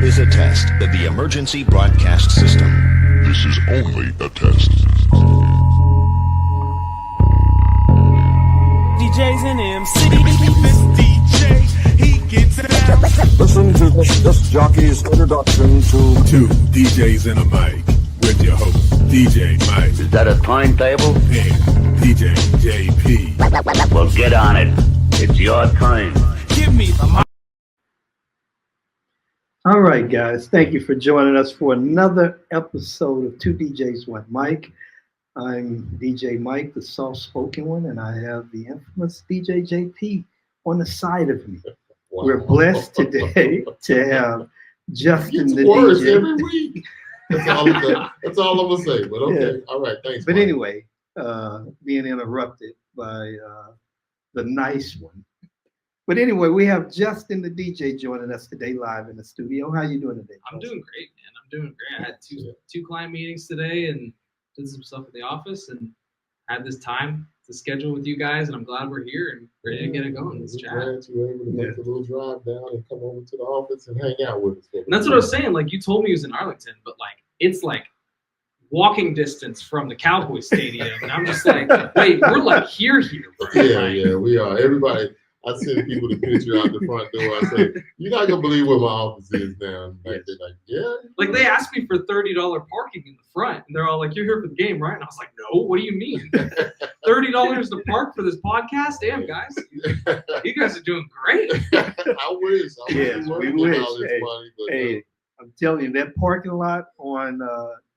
is a test of the emergency broadcast system. This is only a test. DJs in MC. This DJ, he gets down. Listen to this jockey's introduction to Two DJs in a mic with your host, DJ Mike. Is that a timetable? And DJ JP. Well, get on it. It's your time. Give me the mic. All right, guys. Thank you for joining us for another episode of Two DJs, One Mic. I'm DJ Mike, the soft-spoken one, and I have the infamous DJ JP on the side of me. Wow. We're blessed today to have Justin the DJ. Every week. That's all I'm gonna say. But okay, yeah. All right, thanks. But Mike. Anyway, being interrupted by the nice one. But anyway, we have Justin the DJ joining us today live in the studio. How you doing today? I'm doing great, man. I'm doing great. I had two client meetings today and did some stuff at the office and had this time to schedule with you guys, and I'm glad we're here and ready to get it going. Let's chat. Glad you were able to make a little drive down and come over to the office and hang out with us. And that's what I was saying. Like, you told me it was in Arlington, but like it's like walking distance from the Cowboys Stadium, and I'm just like, wait, we're like here, bro. Yeah, we are. Everybody. I send people the picture out the front door. I say, "You're not gonna believe where my office is now." Like, they're like, "Yeah." Like they asked me for $30 parking in the front, and they're all like, "You're here for the game, right?" And I was like, "No, what do you mean? $30 to park for this podcast? Damn, guys, you guys are doing great." I wish. Yes, we wish. Hey, I'm telling you, that parking lot on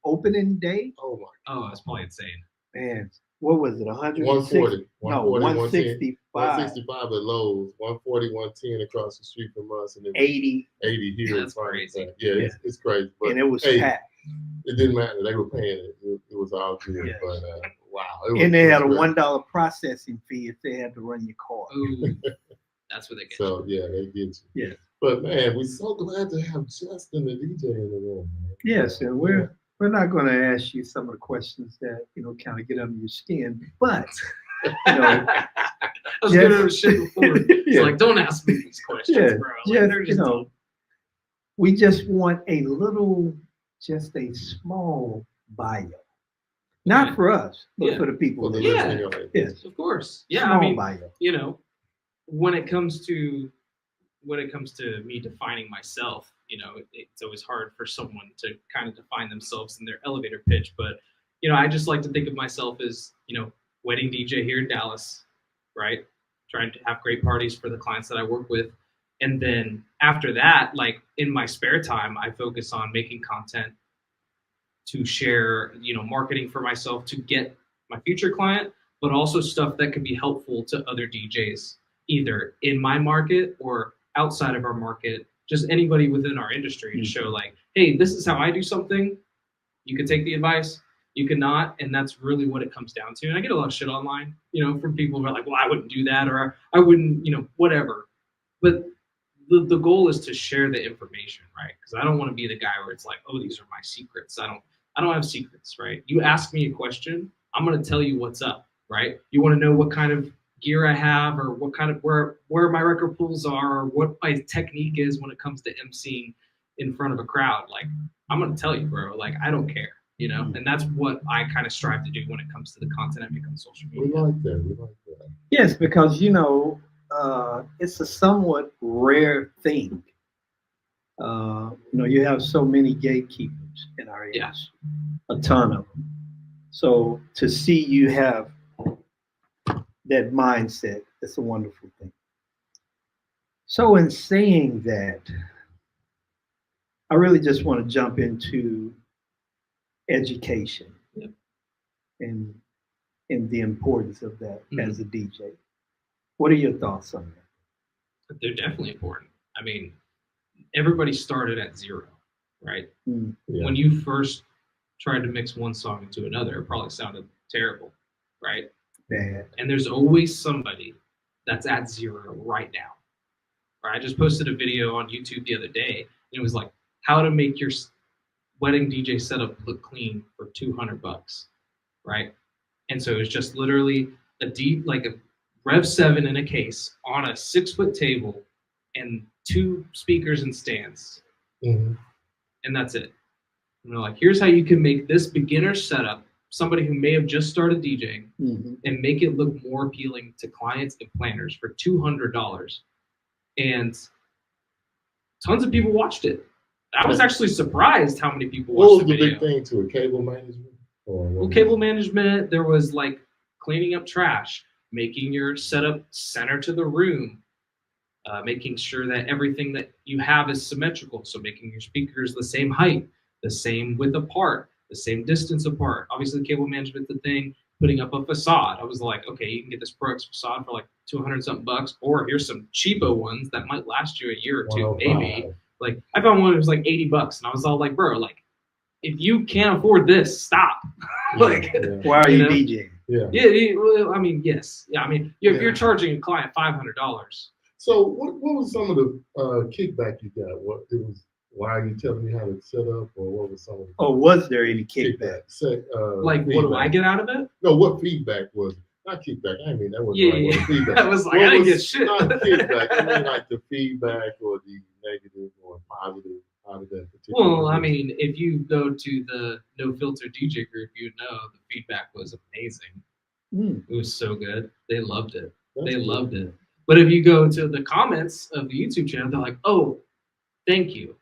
opening day. Oh my! It's probably insane. Man, what was it? 140. No, 165. 165 at Lowe's, 140, 110 across the street from us, and then 80 here. That's crazy. Yeah, it's crazy. But, and it was packed. It didn't matter. They were paying it. It was all good. Yeah. But wow. And they had a $1 processing fee if they had to run your car. Ooh, that's what they get. So yeah, they get you. Yeah. But man, we're so glad to have Justin the DJ in the room. Man. Yes, and we're not going to ask you some of the questions that kind of get under your skin, but I was getting over shit before. It's like, don't ask me these questions, bro. Like, we just want just a small bio. Not for us, but for the people. Yes, of course. Yeah, small I mean, bio. When it comes to me defining myself, it's always hard for someone to kind of define themselves in their elevator pitch. But, I just like to think of myself as, wedding DJ here in Dallas, right? Trying to have great parties for the clients that I work with. And then after that, like in my spare time, I focus on making content to share, marketing for myself to get my future client, but also stuff that could be helpful to other DJs, either in my market or outside of our market, just anybody within our industry to show like, hey, this is how I do something. You can take the advice. You cannot, and that's really what it comes down to. And I get a lot of shit online, from people who are like, well, I wouldn't do that, or I wouldn't, whatever. But the goal is to share the information, right? Because I don't want to be the guy where it's like, oh, these are my secrets. I don't have secrets, right? You ask me a question, I'm going to tell you what's up, right? You want to know what kind of gear I have, or what kind of where my record pools are, or what my technique is when it comes to emceeing in front of a crowd. Like, I'm going to tell you, bro. Like, I don't care. And that's what I kind of strive to do when it comes to the content I make on social media. We like that. Yes, because, it's a somewhat rare thing. You have so many gatekeepers in our age, a ton of them. So to see you have that mindset, it's a wonderful thing. So in saying that, I really just want to jump into education and the importance of that as a DJ. What are your thoughts on that? They're definitely important. I mean, everybody started at zero, right? Yeah. When you first tried to mix one song into another, it probably sounded terrible, right? Bad. And there's always somebody that's at zero right now. Right? I just posted a video on YouTube the other day, and it was like, how to make your wedding DJ setup look clean for $200, right? And so it's just literally a Rev 7 in a case on a 6-foot table and 2 speakers and stands. Mm-hmm. And that's it. And they're like, here's how you can make this beginner setup, somebody who may have just started DJing, and make it look more appealing to clients and planners for $200. And tons of people watched it. I was actually surprised how many people watched What was the the video. big thing to it? Cable management? Well, cable management, there was like cleaning up trash, making your setup center to the room, making sure that everything that you have is symmetrical. So making your speakers the same height, the same width apart, the same distance apart. Obviously, cable management's the thing. Putting up a facade. I was like, okay, you can get this Pro X facade for like 200 something bucks, or here's some cheapo ones that might last you a year or two, maybe. Like I found one that was like 80 bucks, and I was all like, bro, like if you can't afford this, stop. Like, why are you DJing? Yeah. Well, I mean, yes. Yeah, I mean, if you're charging a client $500. So what was some of the kickback you got? What it was? Why are you telling me how to set up, or what was some of the Or was there any kickback? Like, feedback? what do I get out of it? No, what feedback was it? Not kickback. I mean, that wasn't Yeah. what feedback. I was like, I didn't get shit. Not kickback. I mean, like the feedback or the negative or positive out of that particular. Well, I mean, if you go to the No Filter DJ group, you know the feedback was amazing. It was so good. They loved it. Loved it. But if you go to the comments of the YouTube channel, they're like, oh, thank you.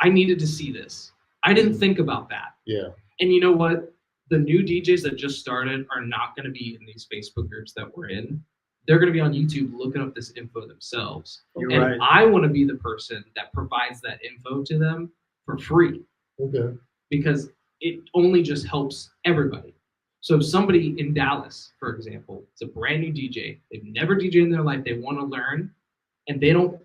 I needed to see this. I didn't think about that. Yeah. And you know what? The new DJs that just started are not going to be in these Facebook groups that we're in. They're going to be on YouTube looking up this info themselves. You're right. I want to be the person that provides that info to them for free. Okay. Because it only just helps everybody. So if somebody in Dallas, for example, is a brand new DJ, they've never DJed in their life, they want to learn, and they don't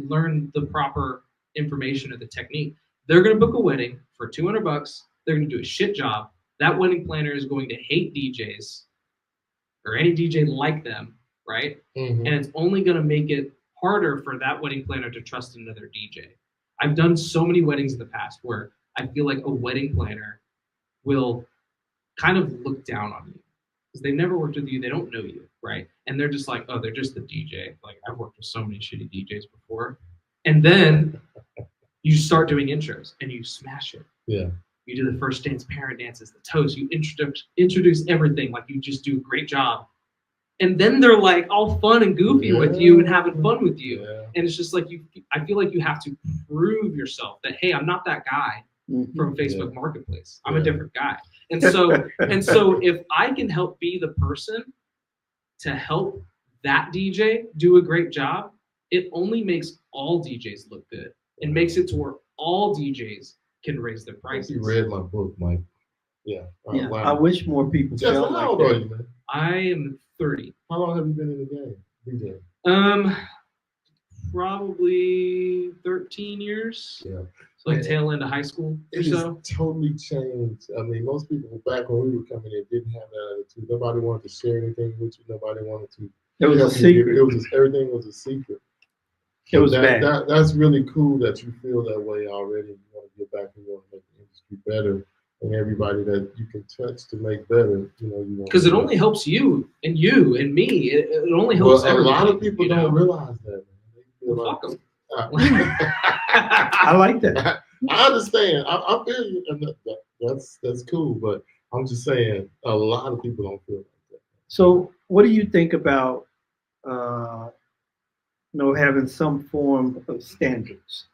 learn the proper information or the technique, they're going to book a wedding for $200. They're going to do a shit job. That wedding planner is going to hate DJs or any DJ like them, right? Mm-hmm. And it's only going to make it harder for that wedding planner to trust another DJ. I've done so many weddings in the past where I feel like a wedding planner will kind of look down on you because they've never worked with you. They don't know you, right? And they're just like, oh, they're just the DJ. Like, I've worked with so many shitty DJs before. And then you start doing intros and you smash it. Yeah. You do the first dance, parent dances, the toast. You introduce everything. Like, you just do a great job. And then they're like all fun and goofy with you and having fun with you. Yeah. And it's just like, I feel like you have to prove yourself that, hey, I'm not that guy from Facebook Marketplace. I'm a different guy. And so if I can help be the person to help that DJ do a great job, it only makes all DJs look good. It makes it to where all DJs can raise their prices. You read my book, Mike. Yeah. Yeah. Wow. I wish more people Justin, felt how like old that. are you, man? I am 30. How long have you been in the game, DJ? Probably 13 years. Yeah. So like tail end of high school or It has so. totally changed. I mean, most people back when we were coming in didn't have that attitude. Nobody wanted to share anything with you. Nobody wanted to. It was a help you. secret. It was everything was a secret. It was that, bad. That's really cool that you feel that way already. You want to get back and you want to make the industry better, and everybody that you can touch to make better. You know, you want Because it only helps you and me. It only helps a lot everybody, of people you know? don't realize that. Man. They feel Fuck like, 'em. I like that. I understand. I feel you, and that's cool. But I'm just saying, a lot of people don't feel like that. So, what do you think about, having some form of standards?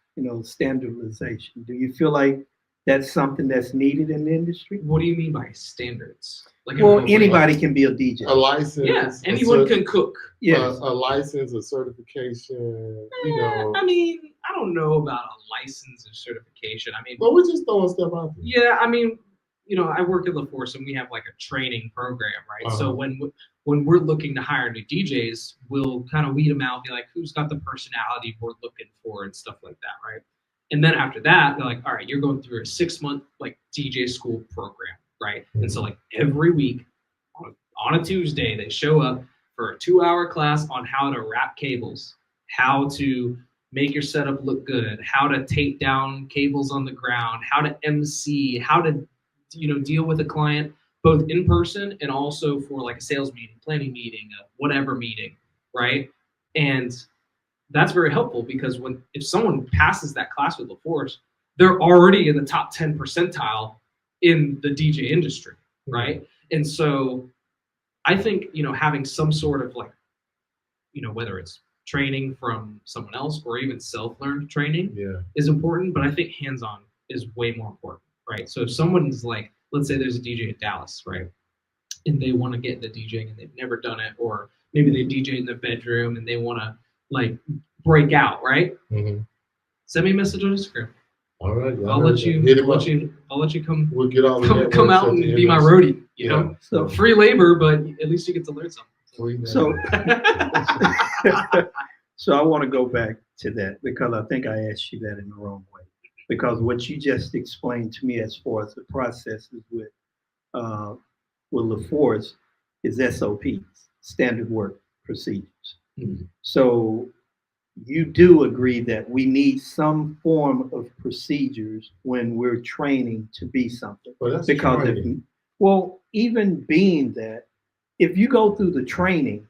Standardization. Do you feel like that's something that's needed in the industry? What do you mean by standards? Like, Well, anybody can be a DJ. A license. Yeah, anyone can cook. Yes. A license, a certification. You know. I mean, I don't know about a license or certification. I mean, But we're just throwing stuff out there. yeah, I mean, I work at LeForce and we have like a training program, right? Uh-huh. So when we're looking to hire new DJs, we'll kind of weed them out, be like, who's got the personality we're looking for and stuff like that, right? And then after that, they're like, all right, you're going through a 6-month like DJ school program, right? And so like every week on a Tuesday, they show up for a 2-hour class on how to wrap cables, how to make your setup look good, how to take down cables on the ground, how to MC, how to deal with a client both in person and also for like a sales meeting, planning meeting, whatever meeting, right? And that's very helpful because if someone passes that class with LeForce, they're already in the top 10 percentile in the DJ industry, right? And so I think, having some sort of like, whether it's training from someone else or even self-learned training is important, but I think hands-on is way more important, right? So if someone's like, let's say there's a DJ in Dallas, right? And they want to get into DJing and they've never done it, or maybe they DJ in their bedroom and they want to like break out, right? Send me a message on Instagram. All right. I'll let you come. We'll get all come out and be my roadie. You know, so free labor, but at least you get to learn something. So, so I want to go back to that because I think I asked you that in the wrong way. Because what you just explained to me as far as the processes with LeForce is SOPs, standard work procedures. So you do agree that we need some form of procedures when we're training to be something. Because even being that, if you go through the training,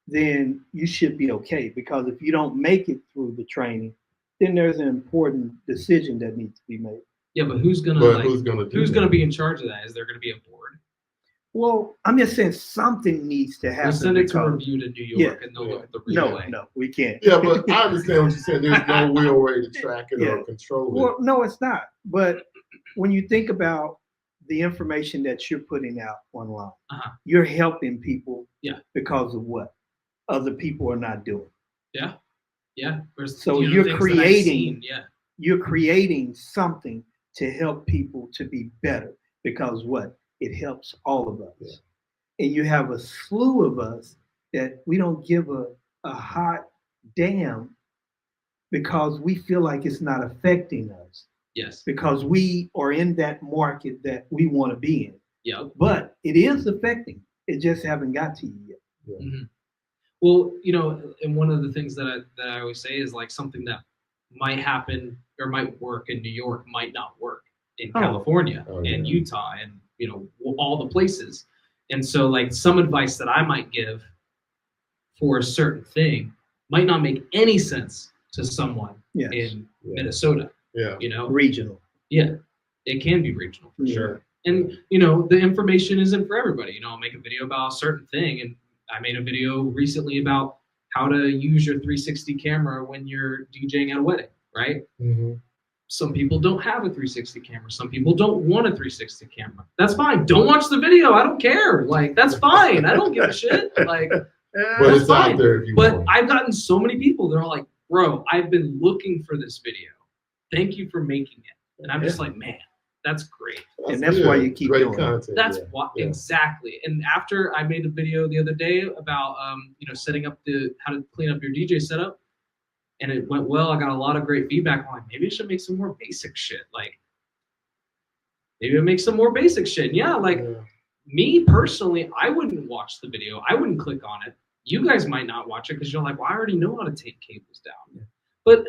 then you should be okay. Because if you don't make it through the training, then there's an important decision that needs to be made. Yeah, but who's gonna be in charge of that? Is there gonna be a board? Well, I'm just saying something needs to happen. We'll send it to review to New York and they'll look at the replay. No, we can't. Yeah, but I understand what you said. There's no real way to track it or control it. Well, no, it's not. But when you think about the information that you're putting out online, you're helping people because of what other people are not doing. So you're creating something to help people to be better because what? It helps all of us. And you have a slew of us that we don't give a hot damn because we feel like it's not affecting us. Yes. Because we are in that market that we want to be in. Yeah. But it is affecting. It just haven't got to you yet. Well, and one of the things that I always say is like something that might happen or might work in New York might not work in California and Utah and all the places. And so like some advice that I might give for a certain thing might not make any sense to someone in Minnesota. Regional. Yeah, it can be regional for sure. And the information isn't for everybody. I'll make a video about a certain thing, and I made a video recently about how to use your 360 camera when you're DJing at a wedding, right? Some people don't have a 360 camera. Some people don't want a 360 camera. That's fine. Don't watch the video. I don't care. Like, that's fine. I don't give a shit. Like, but it's fine. Out there if you want. I've gotten so many people. They're all like, bro, I've been looking for this video. Thank you for making it. And I'm just like, man, that's great. And that's why you keep doing content. That's why exactly. And after I made a video the other day about setting up how to clean up your DJ setup, and it went well. I got a lot of great feedback. I'm like, maybe I should make some more basic shit. Like, maybe I make some more basic shit. Yeah, like me personally, I wouldn't watch the video. I wouldn't click on it. You guys might not watch it because you're like, well, I already know how to take cables down. But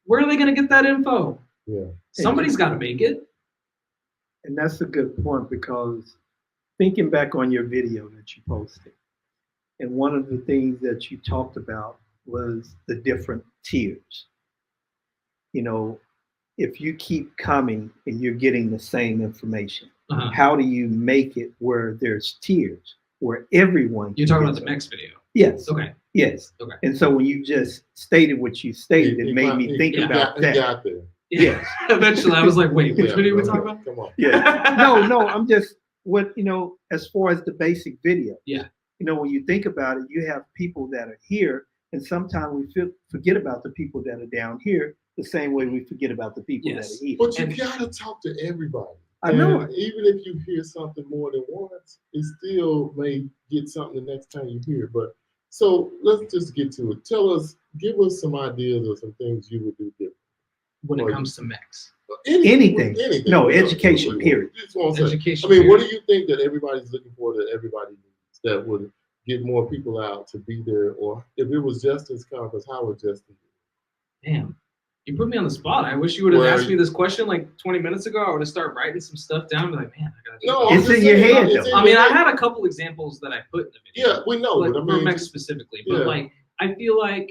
where are they going to get that info? Somebody's got to make it. And that's a good point because thinking back on your video that you posted, and one of the things that you talked about was the different tiers. If you keep coming and you're getting the same information, how do you make it where there's tiers, where everyone? You're talking about the next video. Yes. Okay. Yes. Okay. And so when you just stated what you stated, it made me think about that. Got there. Yes. Eventually, I was like, wait, which video are we talking about? Come on. Yeah. No, I'm just as far as the basic video. Yeah. When you think about it, you have people that are here, and sometimes we forget about the people that are down here the same way we forget about the people that are here. But you gotta talk to everybody. I know it. Even if you hear something more than once, it still may get something the next time you hear it. But so let's just get to it. Give us some ideas of some things you would do different when it comes to mix. Anything. No, education, period. Education. I mean, what do you think that everybody's looking for that everybody needs that would get more people out to be there? Or if it was Justin's conference, how would Justin do it? Damn, you put me on the spot. I wish you would have asked me this question like 20 minutes ago. I would have started writing some stuff down and be like, man, I gotta do it's in your head, though. I mean, I had a couple examples that I put in the video. Yeah, we know. Like, but I mean, for Mex specifically. But like, I feel like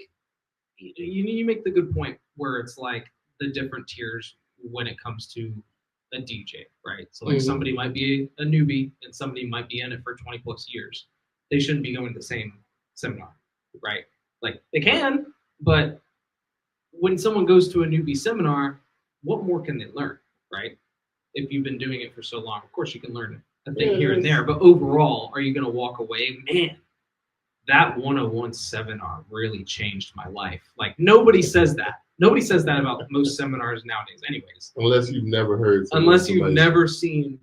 you make the good point where it's like the different tiers when it comes to a DJ, right? So like somebody might be a newbie and somebody might be in it for 20 plus years. They shouldn't be going to the same seminar, right? Like they can, but when someone goes to a newbie seminar, what more can they learn, right? If you've been doing it for so long, of course you can learn a thing here and there, but overall, are you going to walk away? Man, that 101 seminar really changed my life. Like nobody says that. Nobody says that about most seminars nowadays anyways. Unless you've never heard. Unless you've never seen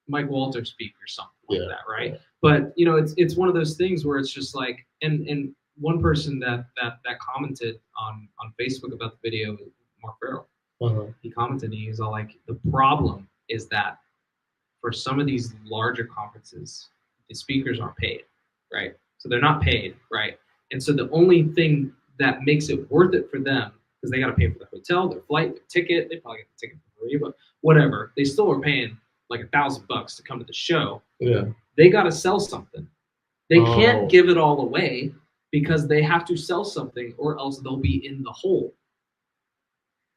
Mike Walter speak or something like that, right? Yeah. But you know, it's one of those things where it's just like, and one person that commented on Facebook about the video, Mark Farrell, he commented, and he was all like, the problem is that for some of these larger conferences, the speakers aren't paid, right? So they're not paid, right? And so the only thing that makes it worth it for them, because they got to pay for the hotel, their flight, their ticket, they probably get the ticket for free, but whatever, they still are paying like $1,000 to come to the show. Yeah. They got to sell something. They can't give it all away because they have to sell something or else they'll be in the hole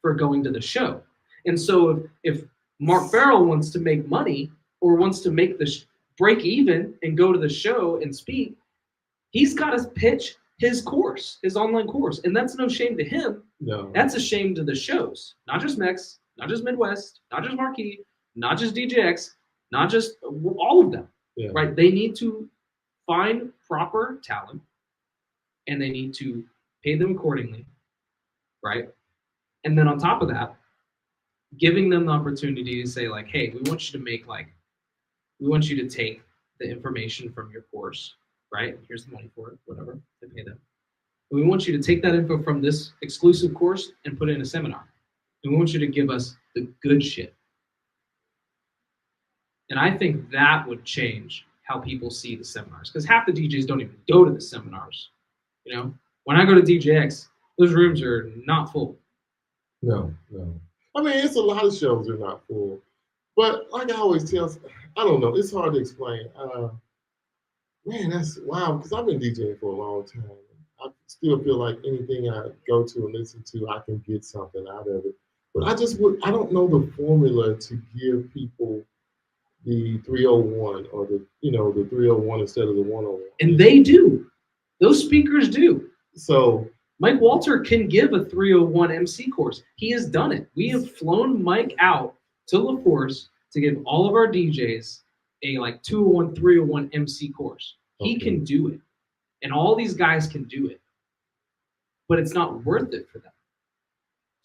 for going to the show. And so if Mark Farrell wants to make money or wants to make the break even and go to the show and speak, he's got to pitch his course, his online course. And that's no shame to him. No. That's a shame to the shows. Not just Mex, not just Midwest, not just Marquee, not just DJX, not just all of them, right? They need to find proper talent and they need to pay them accordingly, right? And then on top of that, giving them the opportunity to say like, hey, we want you to take the information from your course, right? Here's the money for it, whatever, they pay them. And we want you to take that info from this exclusive course and put it in a seminar. And we want you to give us the good shit. And I think that would change how people see the seminars. Because half the DJs don't even go to the seminars. You know, when I go to DJX, those rooms are not full. No. I mean, it's a lot of shows are not full. But like I always tell, I don't know, it's hard to explain. Man, that's wow, because I've been DJing for a long time. I still feel like anything I go to and listen to, I can get something out of it. But I don't know the formula to give people the 301 or the 301 instead of the 101. And they do. Those speakers do. So Mike Walter can give a 301 MC course. He has done it. We have flown Mike out to LeForce to give all of our DJs a like 201, 301 MC course. Okay. He can do it. And all these guys can do it. But it's not worth it for them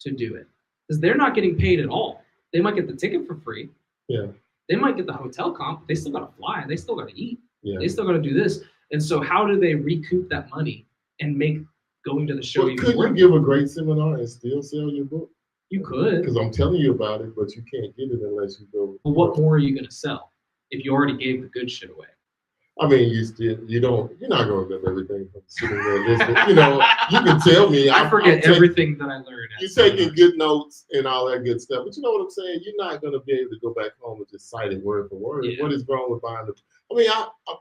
to do it. Because they're not getting paid at all. They might get the ticket for free. Yeah. They might get the hotel comp, but they still got to fly. They still got to eat. Yeah. They still got to do this. And so how do they recoup that money and make going to the show even could you give a great seminar and still sell your book? You could. Because I'm telling you about it, but you can't get it unless you go. Well, what more are you going to sell if you already gave the good shit away? I mean, you're not going to remember everything from sitting there listening. You know, you can tell me. I forget everything that I learned. You're taking good notes and all that good stuff. But you know what I'm saying? You're not going to be able to go back home and just cite it word for word. Yeah. What is wrong with buying the? I mean,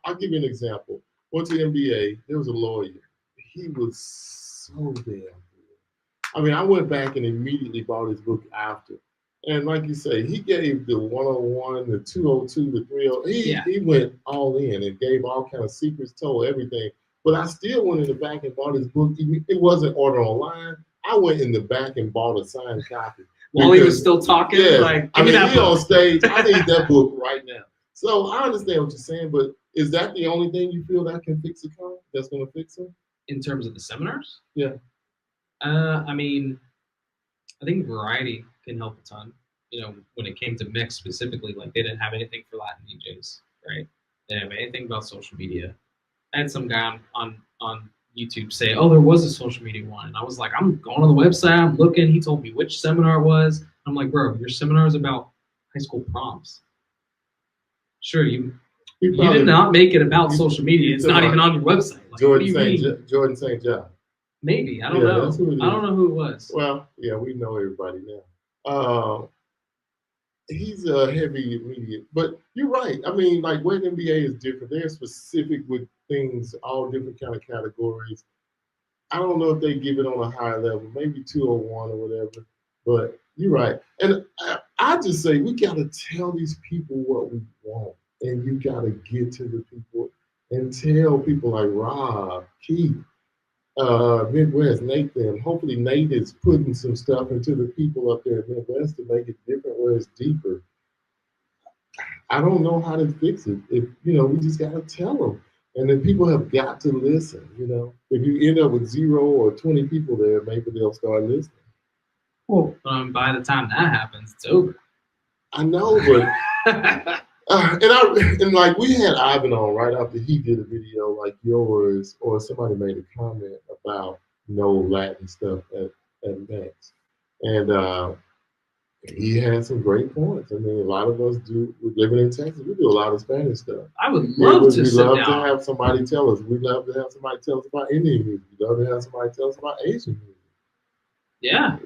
I'll give you an example. Went to the NBA. There was a lawyer. He was so damn good. I mean, I went back and immediately bought his book after. And like you say, he gave the 101, the 202, the 30. He went all in and gave all kind of secrets, told everything. But I still went in the back and bought his book. It wasn't ordered online. I went in the back and bought a signed copy. While he was still talking? Yeah. Like, I mean, he on stage. I need that book right now. So I understand what you're saying, but is that the only thing you feel that can fix a car? That's going to fix it? In terms of the seminars? Yeah. I mean, I think variety can help a ton. You know, when it came to mix specifically, like they didn't have anything for Latin DJs, right? They didn't have anything about social media. I had some guy on YouTube say, "Oh, there was a social media one," and I was like, "I'm going on the website, I'm looking." He told me which seminar it was. I'm like, "Bro, your seminar is about high school proms. Sure, you did not make it about social media. It's not even on your website." Like, Jordan St. John. Maybe. I don't know. I don't know who it was. Well, yeah, we know everybody now. He's a heavy media, but you're right. I mean, like where the NBA is different. They're specific with things, all different kind of categories. I don't know if they give it on a higher level, maybe 201 or whatever. But you're right. And I just say we got to tell these people what we want. And you got to get to the people and tell people like Rob, Keith, Midwest, Nate, them. Hopefully Nate is putting some stuff into the people up there at Midwest to make it different where it's deeper. I don't know how to fix it. If we just got to tell them. And then people have got to listen, If you end up with 0 or 20 people there, maybe they'll start listening. Well, by the time that happens, it's over. I know, but and like we had Ivan on right after he did a video like yours, or somebody made a comment about no Latin stuff at Max, and he had some great points. I mean, a lot of us living in Texas, we do a lot of Spanish stuff. I would love to sit down. We love to have somebody tell us. We love to have somebody tell us about Indian music. We love to have somebody tell us about Asian music. Yeah.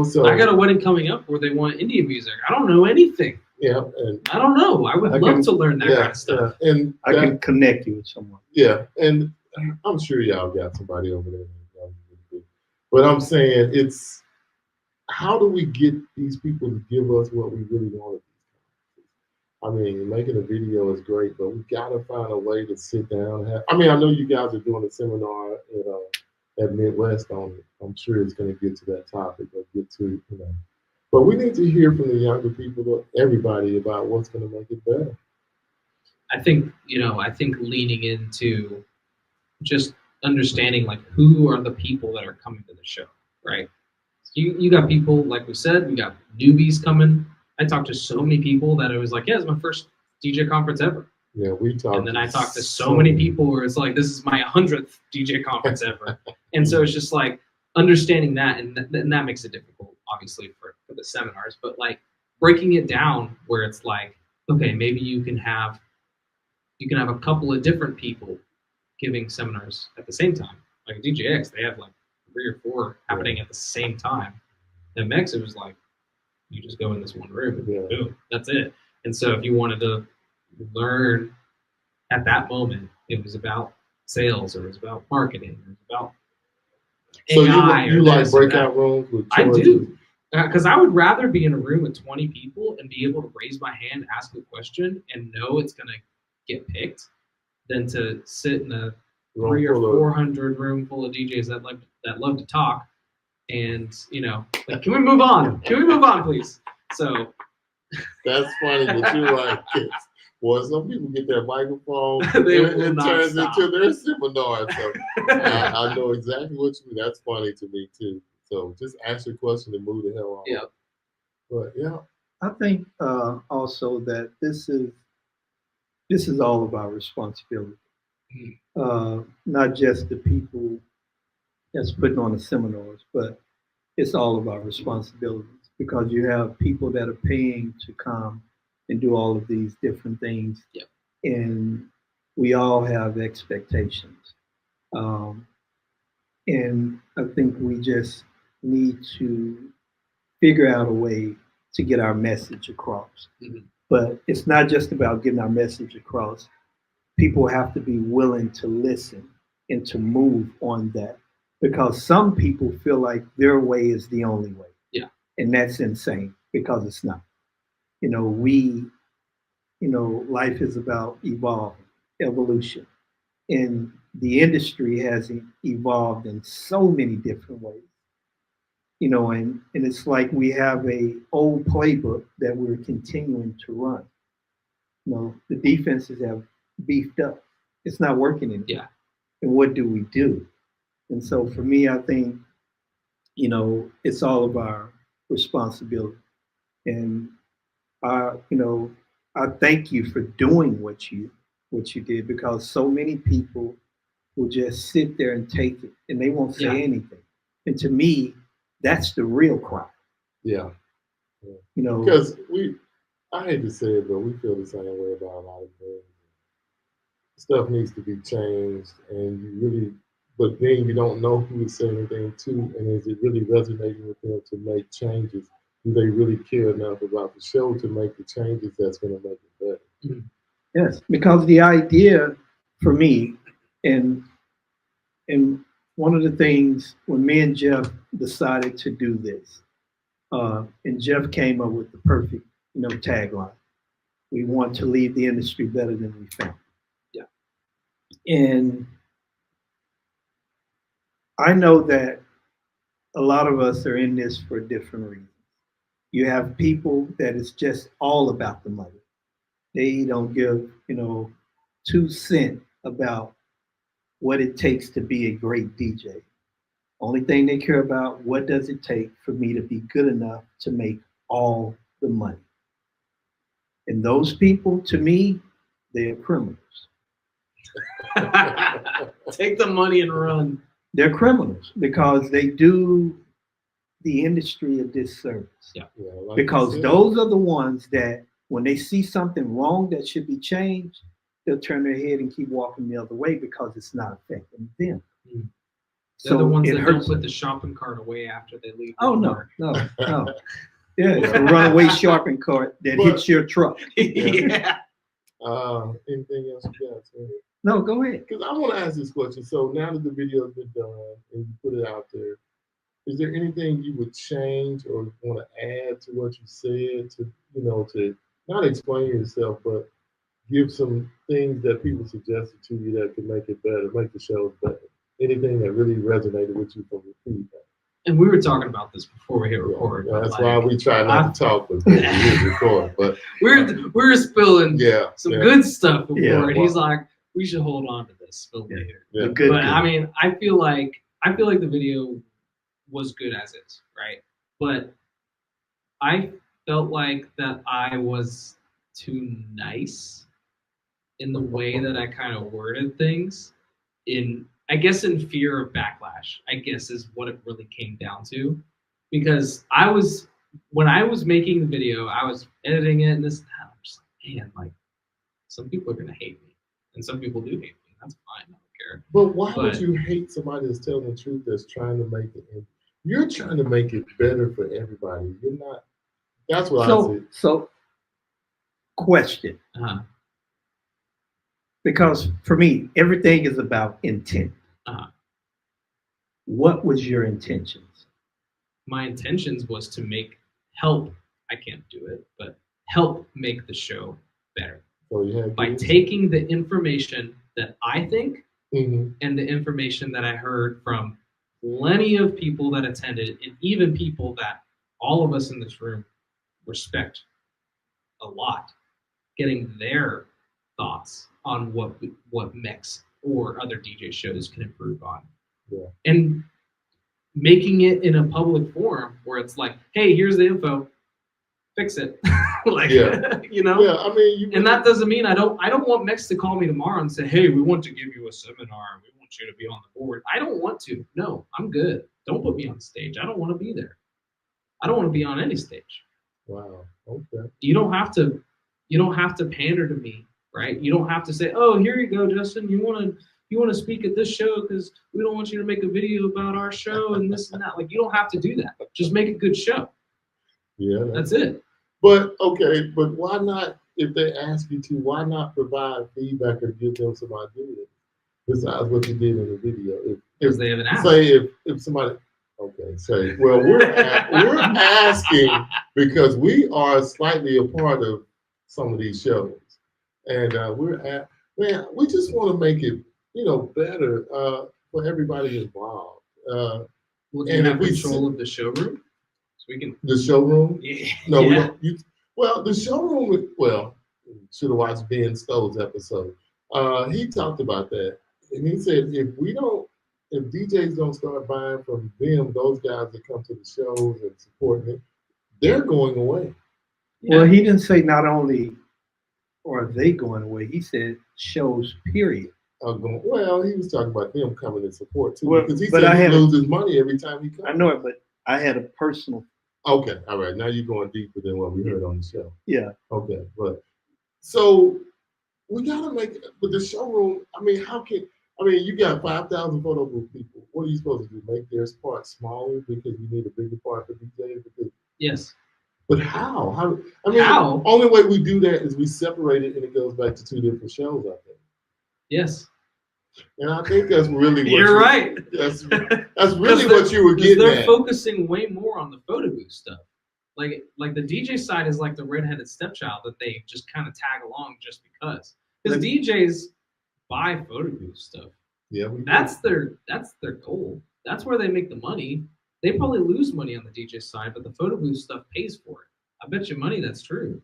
So I got a wedding coming up where they want Indian music. I don't know anything. Yeah. And I don't know. I would love to learn that kind of stuff. Yeah. And I can connect you with someone. Yeah. And I'm sure y'all got somebody over there. But I'm saying it's, how do we get these people to give us what we really want? I mean, making a video is great, but we got to find a way to sit down. I know you guys are doing a seminar at Midwest on it. I'm sure it's going to get to that topic or get to, But we need to hear from the younger people, everybody, about what's going to make it better. I think leaning into just understanding like who are the people that are coming to the show, right? You got people, like we said, we got newbies coming. I talked to so many people that it was like, yeah, it's my first DJ conference ever. Yeah, we talked. And then I talked to so many people where it's like, this is my 100th DJ conference ever. And so it's just like understanding that, and that makes it difficult, obviously, for the seminars. But like breaking it down where it's like, okay, maybe you can have a couple of different people giving seminars at the same time. Like DJX, they have like 3 or 4 happening at the same time. At Mex, it was like, you just go in this one room and boom, that's it. And so if you wanted to learn at that moment, it was about sales, or it was about marketing, or it was about AI. So you like breakout rooms with I do. Because I would rather be in a room with 20 people and be able to raise my hand, ask a question, and know it's going to get picked, than to sit in a 300 or 400 room full of DJs that love to talk. And, like, can we move on? Can we move on, please? So that's funny that you like this. Well, some people get their microphone it turns into their seminar. So I know exactly what you mean. That's funny to me too. So just ask your question and move the hell on. Yeah. But yeah. I think also that this is all about responsibility. Not just the people that's putting on the seminars, but it's all about responsibilities, because you have people that are paying to come and do all of these different things. Yeah. And we all have expectations. And I think we just need to figure out a way to get our message across. Mm-hmm. But it's not just about getting our message across. People have to be willing to listen and to move on that, because some people feel like their way is the only way. Yeah. And that's insane, because it's not. Life is about evolution. And the industry has evolved in so many different ways. And it's like we have a old playbook that we're continuing to run. The defenses have beefed up. It's not working anymore. Yeah. And what do we do? And so for me, I think, it's all of our responsibility. And I thank you for doing what you did, because so many people will just sit there and take it and they won't say anything. And to me, that's the real crime. Yeah. Because I hate to say it, but we feel the same way about a lot of things. Stuff needs to be changed, and but then you don't know who to say anything to, and is it really resonating with them to make changes? Do they really care enough about the show to make the changes that's going to make it better? Mm-hmm. Yes, because the idea for me, and one of the things when me and Jeff decided to do this, and Jeff came up with the perfect, tagline. We want to leave the industry better than we found. Yeah. And I know that a lot of us are in this for different reasons. You have people that it's just all about the money. They don't give, 2 cents about what it takes to be a great DJ. Only thing they care about, what does it take for me to be good enough to make all the money? And those people, to me, they're criminals. Take the money and run. They're criminals because they do the industry a disservice. Yeah. Like Because those are the ones that when they see something wrong that should be changed, they'll turn their head and keep walking the other way because it's not affecting them. Mm. They're the ones it that hurts don't put the shopping cart away after they leave. Oh, no. Yeah, it's a runaway shopping cart that hits your truck. Yeah. Anything else you got, Tim? No, go ahead. Because I want to ask this question. So now that the video has been done and you put it out there, is there anything you would change or want to add to what you said to, to not explain yourself, but give some things that people suggested to you that could make it better, make the shows better? Anything that really resonated with you from the feedback? And we were talking about this before we hit record. Yeah, that's why we try not to talk before we hit record. But we were spilling some good stuff before, and he's like, "We should hold on to this for later." Yeah. Good. I mean, I feel like the video was good as is, right? But I felt like that I was too nice in the way that I kind of worded things, I guess in fear of backlash, I guess is what it really came down to. Because when I was making the video, I was editing it and this and that, I'm just like, man, like, some people are gonna hate me. And some people do hate me. That's fine, I don't care. But why would you hate somebody that's telling the truth, that's trying to make it? You're trying to make it better for everybody. You're not. That's what I see. So, question. Because for me, everything is about intent. What was your intentions? My intentions was to help. I can't do it, but help make the show better. By taking the information that I think and the information that I heard from plenty of people that attended, and even people that all of us in this room respect a lot, getting their thoughts on what mix or other DJ shows can improve on. Yeah. And making it in a public forum where it's like, hey, here's the info, fix it. Yeah, I mean, and that doesn't mean I don't want Mex to call me tomorrow and say, hey, we want to give you a seminar and we want you to be on the board. I don't want to. No, I'm good. Don't put me on stage. I don't want to be there. I don't want to be on any stage. Wow. Okay. You don't have to pander to me, right? You don't have to say, oh, here you go, Justin. You want to speak at this show because we don't want you to make a video about our show and this and that. Like, you don't have to do that. Just make a good show. Yeah. That's it. But why not, if they ask you to, why not provide feedback or give them some ideas besides what you did in the video? Because they haven't asked. Say if somebody, well, we're asking because we are slightly a part of some of these shows, and we just want to make it, better for everybody involved. Well, do you have control of the showroom? We can. The showroom? Yeah. No, we don't. The showroom. Should have watched Ben Stowe's episode. He talked about that, and he said if DJs don't start buying from them, those guys that come to the shows and supporting it, they're going away. Well, he didn't say not only are they going away. He said shows. Period. Well, he was talking about them coming in support too, because he said he loses money every time he comes. I know it, but I had a personal. Okay, all right. Now you're going deeper than what we heard on the show. Yeah. Okay, but so we gotta make it. But the showroom, you got 5,000 photo booth people. What are you supposed to do? Make their part smaller because you need a bigger part for DJs? Yes. But how? How? How? The only way we do that is we separate it and it goes back to 2 different shows, I think. Yes. And I think that's really what You're right. That's really what you were getting they're at. focusing way more on the photo booth stuff. Like the DJ side is like the redheaded stepchild that they just kind of tag along just because. Because DJs buy photo booth stuff. Yeah, that's their goal. That's where they make the money. They probably lose money on the DJ side, but the photo booth stuff pays for it. I bet you money that's true.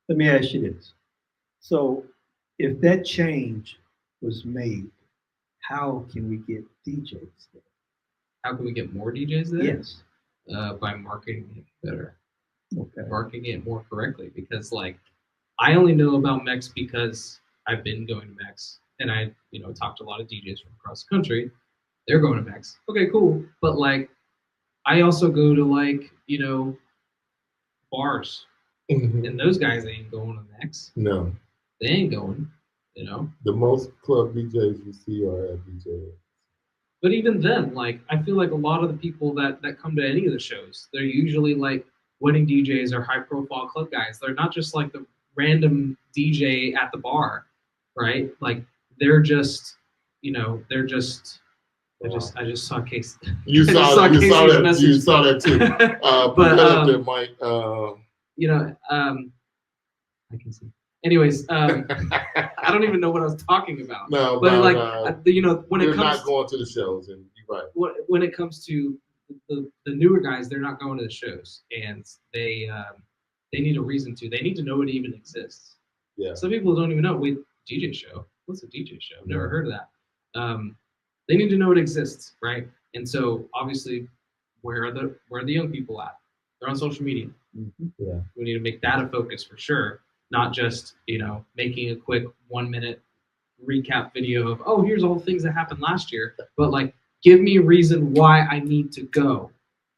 Let me ask you this. So if that change was made, how can we get DJs there? How can we get more DJs there? Yes. By marketing it better. Okay. Marketing it more correctly. Because like I only know about Mex because I've been going to Mex and I, talked to a lot of DJs from across the country. They're going to Mex. Okay, cool. But like I also go to bars. Mm-hmm. And those guys ain't going to Mex. No. They ain't going, The most club DJs you see are at DJs. But even then, like I feel like a lot of the people that come to any of the shows, they're usually like wedding DJs or high profile club guys. They're not just like the random DJ at the bar, right? Like they're just, they're just. Wow. I just saw Casey. You saw that too. But there might. I can see. Anyways, I don't even know what I was talking about. No, but when you're it comes not going to the shows, and you're right. When it comes to the newer guys, they're not going to the shows, and they need a reason to. They need to know it even exists. Yeah. Some people don't even know. Wait, DJ show? What's a DJ show? I've never heard of that. They need to know it exists, right? And so obviously, where are the young people at? They're on social media. Mm-hmm. Yeah. We need to make that a focus for sure, not just making a quick 1 minute recap video of here's all the things that happened last year, but like give me a reason why I need to go.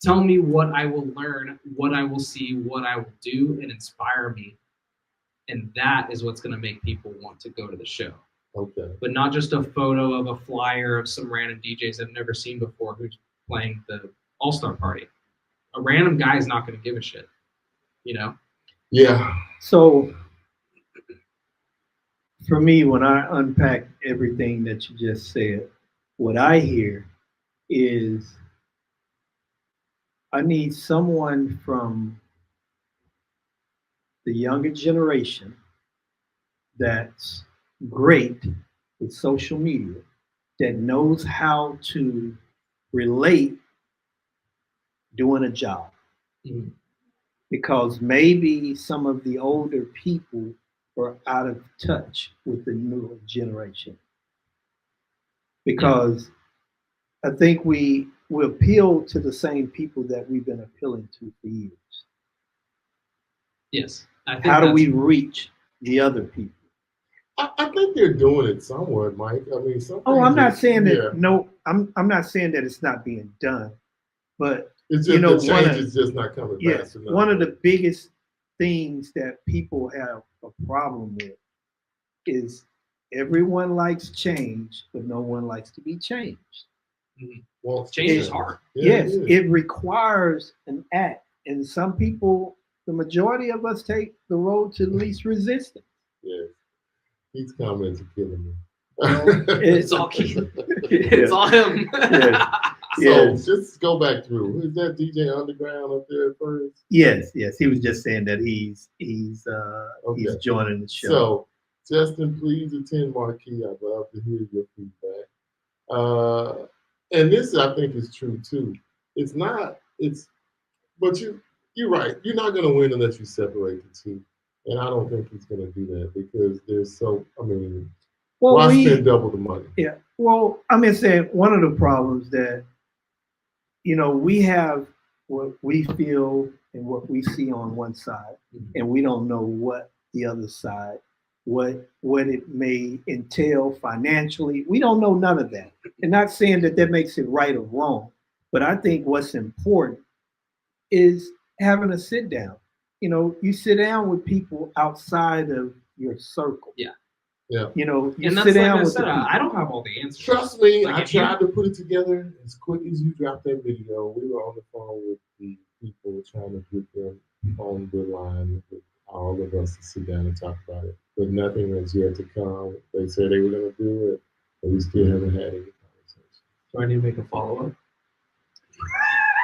Tell me what I will learn, what I will see, what I will do, and inspire me. And that is what's going to make people want to go to the show. Okay. But not just a photo of a flyer of some random DJs I've never seen before who's playing the All-Star Party. A random guy is not going to give a shit, Yeah. So for me, when I unpack everything that you just said, what I hear is I need someone from the younger generation that's great with social media, that knows how to relate doing a job. Mm-hmm. Because maybe some of the older people are out of touch with the newer generation. Because I think we appeal to the same people that we've been appealing to for years. Yes. How do we reach the other people? I think they're doing it somewhat, Mike. I mean, I'm not saying that. Yeah. No, I'm not saying that it's not being done, but it's just the change is just not coming fast enough. One of the biggest things that people have a problem with is everyone likes change, but no one likes to be changed. Mm-hmm. Well, change is hard. Yes, it requires an act, and some people, the majority of us, take the road to least resistance. Yes. These comments are killing me. It's all Keith. It's all him. Yeah. So just go back through. Is that DJ Underground up there at first? Yes. He was just saying that he's joining the show. So Justin, please attend Marquee. I'd love to hear your feedback. And this I think is true too. But you're right. You're not gonna win unless you separate the two. And I don't think he's going to do that because why spend double the money? Yeah. Well, saying one of the problems that, we have what we feel and what we see on one side, and we don't know what the other side, what it may entail financially. We don't know none of that. And not saying that makes it right or wrong, but I think what's important is having a sit down. You sit down with people outside of your circle. Yeah. Yeah. You sit down with I don't have all the answers. Trust me, I tried to put it together as quick as you dropped that video. We were on the phone with the people trying to get them on the line with all of us to sit down and talk about it. But nothing has yet to come. They said they were going to do it. but we still haven't had any conversation. Do I need to make a follow-up?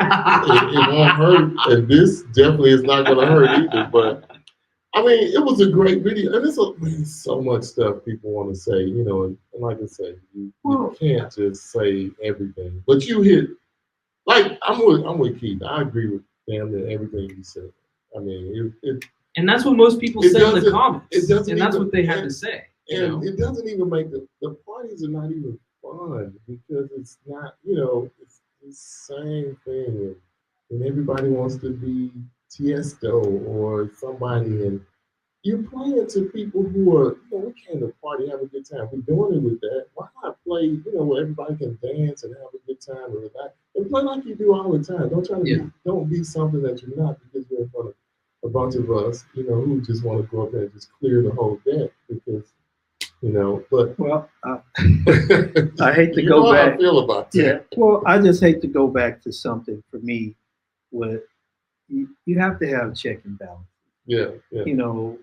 It won't hurt, and this definitely is not going to hurt either. But I mean, it was a great video, and there's so much stuff people want to say, you know. And like I say, you can't just say everything. But you hit, like I'm with Keith. I agree with damn near everything you said. I mean, and that's what most people say in the comments. And that's what they had to say. And it doesn't even make the parties are not even fun because it's not, you know, it's the same thing. And everybody wants to be Tiesto or somebody. And you're playing to people who are, you know, we came to party, have a good time. We're doing it with that. Why not play, you know, where everybody can dance and have a good time and relax? And play like you do all the time. Don't try to don't be something that you're not because you're in front of a bunch of us, you know, who just want to go up there and just clear the whole deck because, you know, but well, I hate to go back. How I feel about that. Yeah, well, I just hate to go back to something for me where you have to have check and balance. Yeah. You know,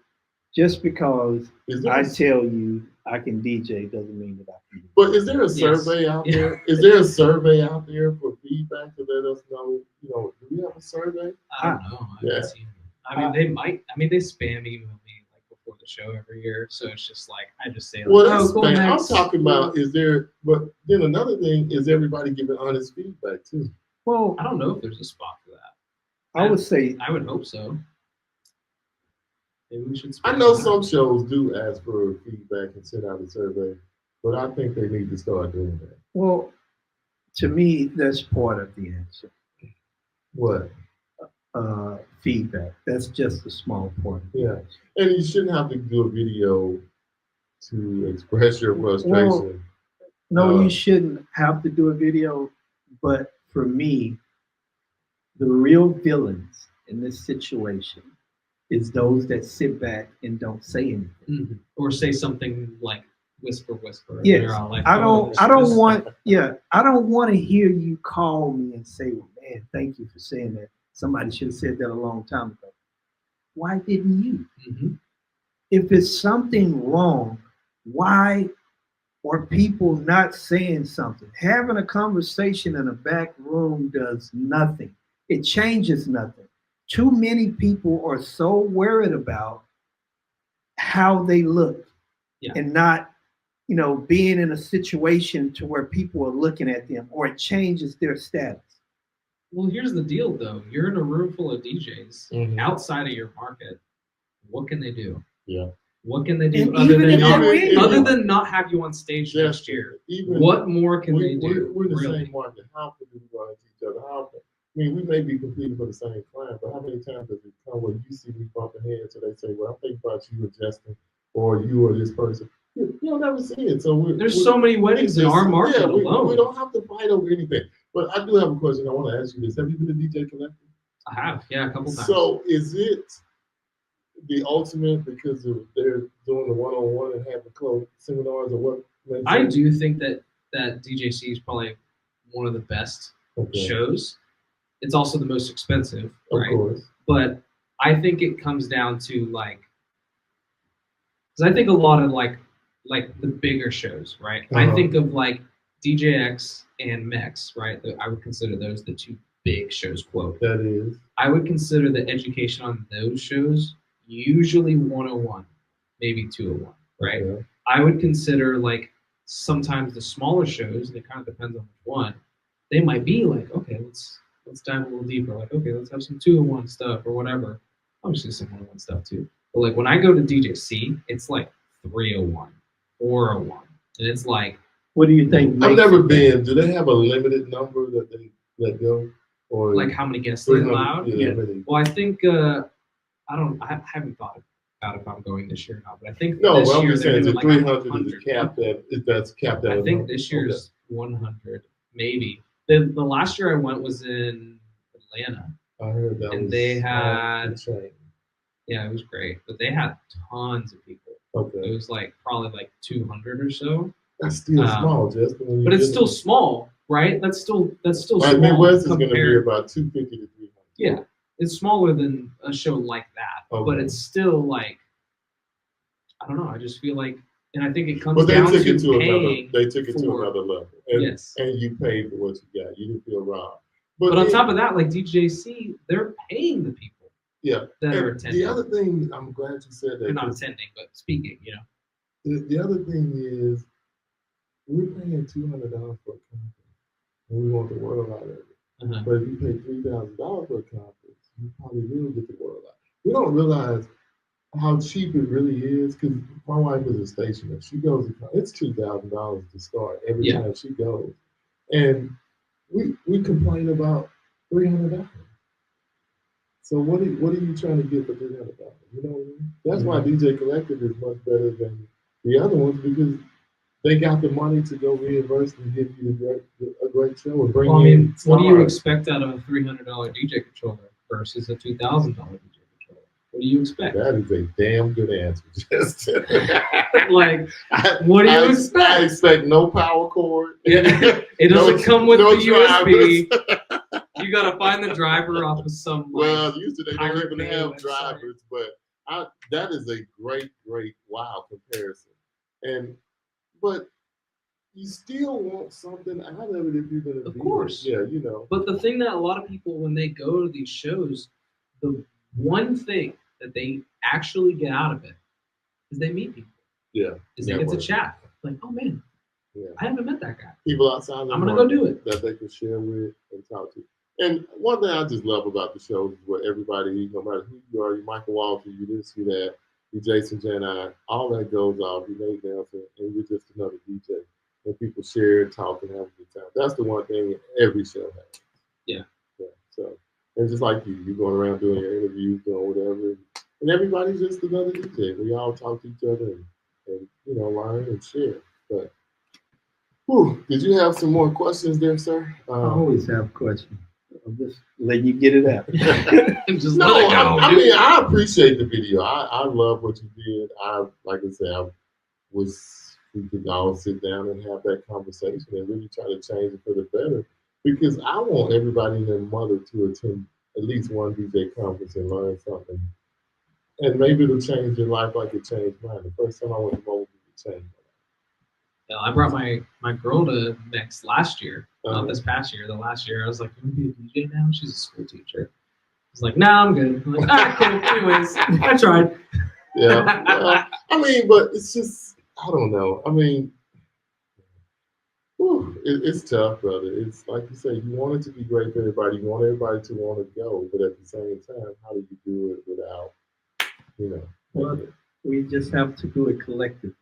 just because I tell you I can DJ doesn't mean that I can. But is there a survey out there? Is there a survey out there for feedback to let us know? You know, do we have a survey? I don't know. I haven't seen it. I mean, they might. I mean, they spam email me like before the show every year, so it's just like I just say, like, well, that's spam. I'm talking about is there? But then another thing is everybody giving honest feedback too. Well, I don't know if there's a spot for that. I would say I would hope so. Maybe we should. I know some shows do ask for feedback and send out a survey, but I think they need to start doing that. Well, to me, that's part of the answer. What? Feedback. That's just a small part. Yeah, and you shouldn't have to do a video to express your frustration. Well, no, you shouldn't have to do a video. But for me, the real villains in this situation is those that sit back and don't say anything, or say something like whisper. Yes, like, I don't want to hear you call me and say, well, man, thank you for saying that. Somebody should have said that a long time ago. Why didn't you? If it's something wrong, why are people not saying something? Having a conversation in a back room does nothing. It changes nothing. Too many people are so worried about how they look and not, you know, being in a situation to where people are looking at them or it changes their status. Well, here's the deal, though. You're in a room full of DJs outside of your market. What can they do? Yeah. What can they do other than not have you on stage next year? What more can they do? We're in the same market. How can we go at each other? I mean, we may be competing for the same client, but how many times does it come where you see me bumping heads so they say, well, I'm thinking about you or Justin or you or this person? You'll never see it. So there's so many weddings in our market alone. We don't have to fight over anything. But I do have a question. I want to ask you this. Have you been to DJ Collective? I have, yeah, a couple times. So is it the ultimate because they're doing the one-on-one and having closed seminars or what? I do think that DJC is probably one of the best shows. It's also the most expensive, right? Of course. But I think it comes down to like, because I think a lot of like the bigger shows, right? I think of like DJX and Mex, right? I would consider those the two big shows, quote. That is. I would consider the education on those shows usually 101, maybe 201, right? Yeah. I would consider like sometimes the smaller shows, and it kind of depends on which one, they might be like, okay, let's dive a little deeper. Like, okay, let's have some 201 stuff or whatever. Obviously some 101 stuff too. But like when I go to DJC, it's like 301, 401. And it's like, what do you think? I've never been. Do they have a limited number that they let go? Or like how many guests they allowed? Yeah. Well, I think I haven't thought about if I'm going this year or not, but I think no. This I'm year just saying the like 300 is capped at. If that's capped at. I think this year's 100, maybe. The last year I went was in Atlanta. I heard that. And they had. Yeah, it was great, but they had tons of people. Okay. It was like probably like 200 or so. That's still small, Justin. But it's still small, right? That's still small. Midwest is going to be about 250 to 300. Yeah, it's smaller than a show like that, but it's still like, I don't know. I just feel like And I think it comes But they down took it to to another. paying. They took it to for- another level, and Yes. and you paid for what you got. You didn't feel robbed. But on then- top of that, like DJC, they're paying the people yeah, that are and attending. the other thing, I'm glad you said that. They're not 'cause attending, but speaking, the other thing is, we're paying $200 for a conference, and we want the world out of it. Uh-huh. But if you pay $3,000 for a conference, you probably will get the world out. We don't realize how cheap it really is, because my wife is a stationer. She goes, it's $2,000 to start every time she goes, and we complain about $300. So what are you trying to get for $300? You know what I mean? That's why DJ Collective is much better than the other ones, because they got the money to go reimburse and give you a great show and bring Well, I mean, in. what do you stars. expect out of a $300 DJ controller versus a $2,000 DJ controller? What do you expect? That is a damn good answer, Justin. Like, what do you expect? I expect no power cord. Yeah, it doesn't No- come with no the USB. drivers. You gotta find the driver off of some. Well, usually they don't pirate even bay have website. drivers, but that is a great wow comparison. But you still want something out of it if you're gonna. Of be course. there. Yeah, you know. But the thing that a lot of people, when they go to these shows, the one thing that they actually get out of it is they meet people. Yeah. Is they get to networking. chat. Like, oh man, Yeah. I haven't met that guy. People outside the I'm gonna go do it. that they can share with and talk to. And one thing I just love about the show is where everybody, no matter who you are, you Michael Walter, you this, you that, you Jason Jani, all that goes off. You Nate Nelson, and you're just another DJ. And people share, talk, and have a good time. That's the one thing every show has. Yeah. So, and just like you're going around doing your interviews, doing whatever, and everybody's just another DJ. We all talk to each other and learn and share. But, did you have some more questions there, sir? I always have questions. I'm just letting you get it out. Just No, let it go, I dude. mean, I appreciate the video. I love what you did. Like I said, we could all sit down and have that conversation and really try to change it for the better. Because I want everybody and their mother to attend at least one DJ conference and learn something. And maybe it'll change your life like it changed mine. The first time I went to mobile, it changed my life. I brought my girl to Next last year, Uh-huh. not this past year. The last year, I was like, "You want to be a DJ now?" She's a school teacher. I was like, "Nah, I'm good." I'm like, cool. Anyways, I tried. Yeah. Well, I mean, but it's just, I don't know. I mean, it's tough, brother. It's like you say, you want it to be great for everybody. You want everybody to want to go, but at the same time, how do you do it without, Well, we just have to do it collectively.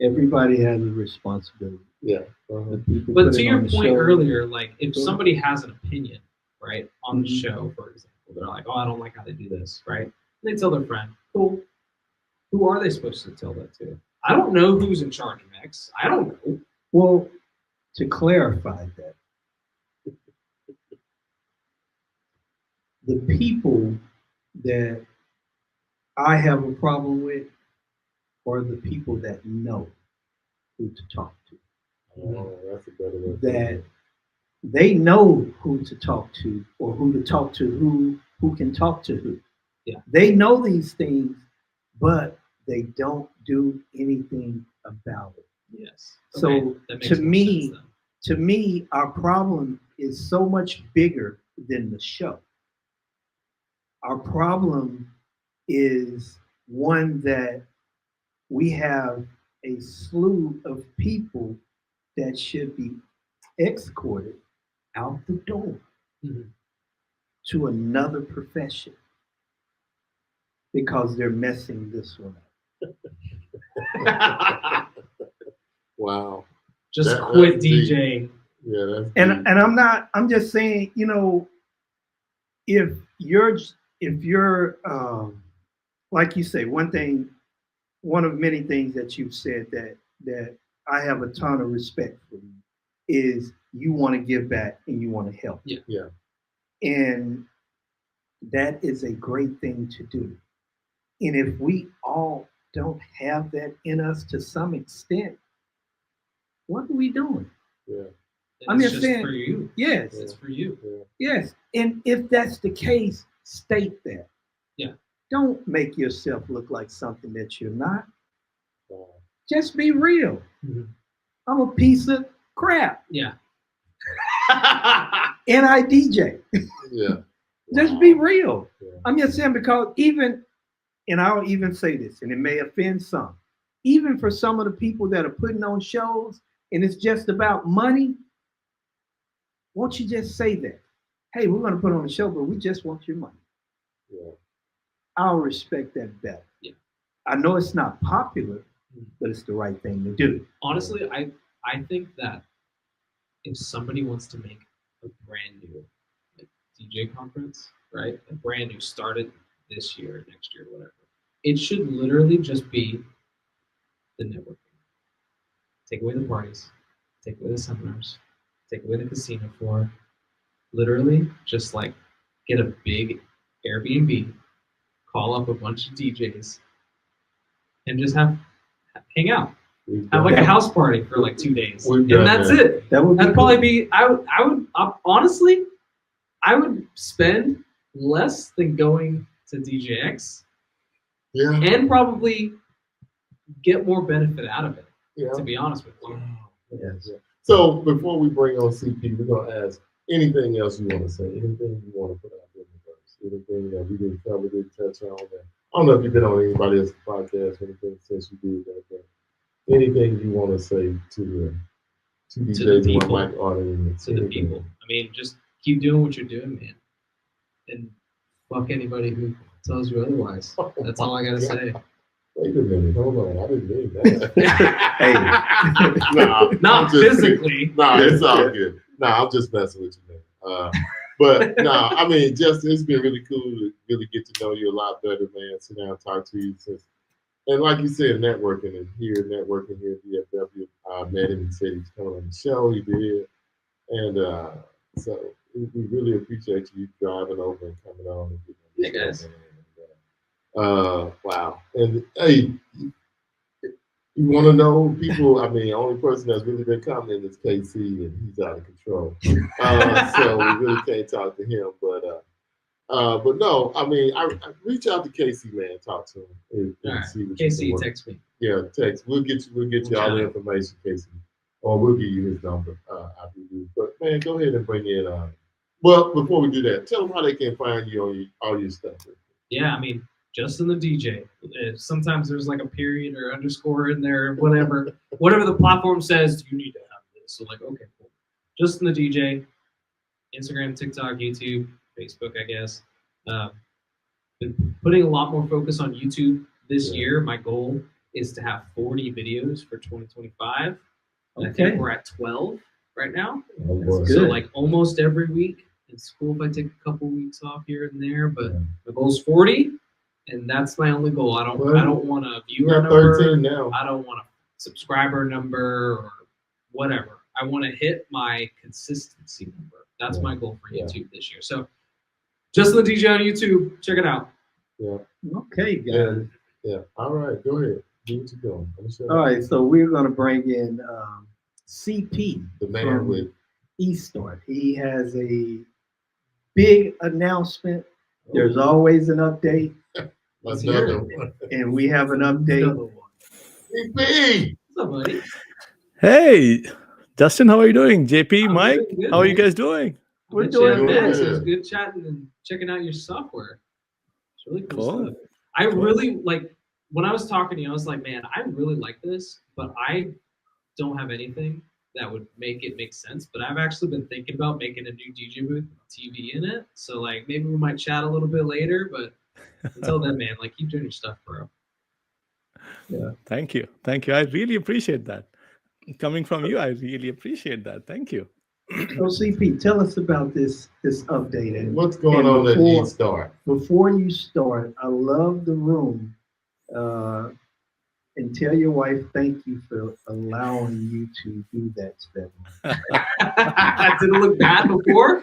Everybody has a responsibility. Yeah. The people But put to it your on the point show. earlier, like if Sure. somebody has an opinion, right, on the Mhm. show, for example, they're like, "Oh, I don't like how they do this," right? They tell their friend, "Cool." Who are they supposed to tell that to? I don't know who's in charge of X. I don't know. Well, to clarify that, the people that I have a problem with are the people that know who to talk to. Oh, that's a better way. That they know who to talk to or who to talk to, who can talk to who. Yeah. They know these things, but they don't do anything about it. Yes. So Okay, that makes to more me, sense then. to me, our problem is so much bigger than the show. Our problem is one that we have a slew of people that should be escorted out the door Mhm. to another profession because they're messing this one up. Wow. Just That- quit that's deep. DJing. Yeah, that's And deep. I'm just saying, if you're like you say, one of many things that you've said that I have a ton of respect for you is you want to give back and you want to help. Yeah. And that is a great thing to do. And if we all don't have that in us to some extent, what are we doing? Yeah. I'm It's just just saying- for you. Yes, It's for you. Yeah. yes. And if that's the case, state that. Yeah. Don't make yourself look like something that you're not. Just be real. I'm a piece of crap. Yeah. And I DJ. Yeah. Just be real. Yeah. I'm just saying, because even, and I'll even say this, and it may offend some, even for some of the people that are putting on shows and it's just about money, won't you just say that? Hey, we're going to put on a show, but we just want your money. Yeah. I'll respect that better. Yeah. I know it's not popular, but it's the right thing to do. Honestly, I think that if somebody wants to make a brand new DJ conference, right? A brand new, started this year, next year, whatever. It should literally just be the networking. Take away the parties, take away the seminars, take away the casino floor. Literally, just like get a big Airbnb, call up a bunch of DJs, and just hang out. Have like a house party for like 2 days, and that's it. That'd probably be. I would honestly, I would spend less than going to DJX, and probably get more benefit out of it. Yeah. To be honest with you. Yes. So before we bring on CP, we're gonna ask anything else you want to say, anything you want to put out there in the verse, anything that we didn't cover, didn't touch on. That I don't know if you've been on anybody else's podcast or anything since you did that, but anything you want to say to DJs, the people, like audience, to the people. I mean, just keep doing what you're doing, man, and fuck anybody who tells you otherwise. That's all I gotta say. Wait a minute, hold on. I didn't mean that. Hey, not physically. It's all good. I'm just messing with you, man. But I mean, it's been really cool to really get to know you a lot better, man. Sit down and talk to you. And like you said, networking here at DFW. I met him and said he's coming on the show. He did. And so we really appreciate you driving over and coming on. And hey, guys. Wow. And hey, you want to know people? I mean, the only person that's really been commenting is KC, and he's out of control. So we really can't talk to him. But no, I mean, I reach out to KC, man. Talk to him. And see what KC, text me. Yeah, text. We'll get you all the information, KC, or we'll give you his number after we do. But man, go ahead and bring in. Well, before we do that, tell them how they can find you on all your stuff. Yeah, I mean, Justin the DJ. Sometimes there's like a period or underscore in there, whatever the platform says, you need to have this. So like, okay, cool. Justin the DJ, Instagram, TikTok, YouTube, Facebook, I guess. Been putting a lot more focus on YouTube this year. My goal is to have 40 videos for 2025. Okay. I think we're at 12 right now. That's so good. like almost every week. It's cool if I take a couple weeks off here and there, but my goal is 40. And that's my only goal. I don't want a viewer number. Now. I don't want a subscriber number or whatever. I want to hit my consistency number. That's my goal for YouTube this year. So just the DJ on YouTube. Check it out. Yeah. Okay, guys. Yeah. All right. Go ahead. Do what you're doing. All right. So we're going to bring in CP. The man with eStart. He has a big announcement. There's always an update. Another one. And we have an update. CP! What's up, buddy? Hey, Justin, how are you doing? JP, I'm Mike, good, how are you guys doing? We're doing doing good. good. It was good chatting and checking out your software. It's really cool Cool. stuff. I really like, when I was talking to you, I was like, man, I really like this, but I don't have anything that would make it make sense. But I've actually been thinking about making a new DJ booth with TV in it. So like maybe we might chat a little bit later, but until then, man, like keep doing your stuff, bro. Yeah. Thank you. I really appreciate that. Coming from you, I really appreciate that. Thank you. So CP, tell us about this update. And what's going on at eStart? Before you start, I love the room. And tell your wife thank you for allowing you to do that stuff. Did it look bad before?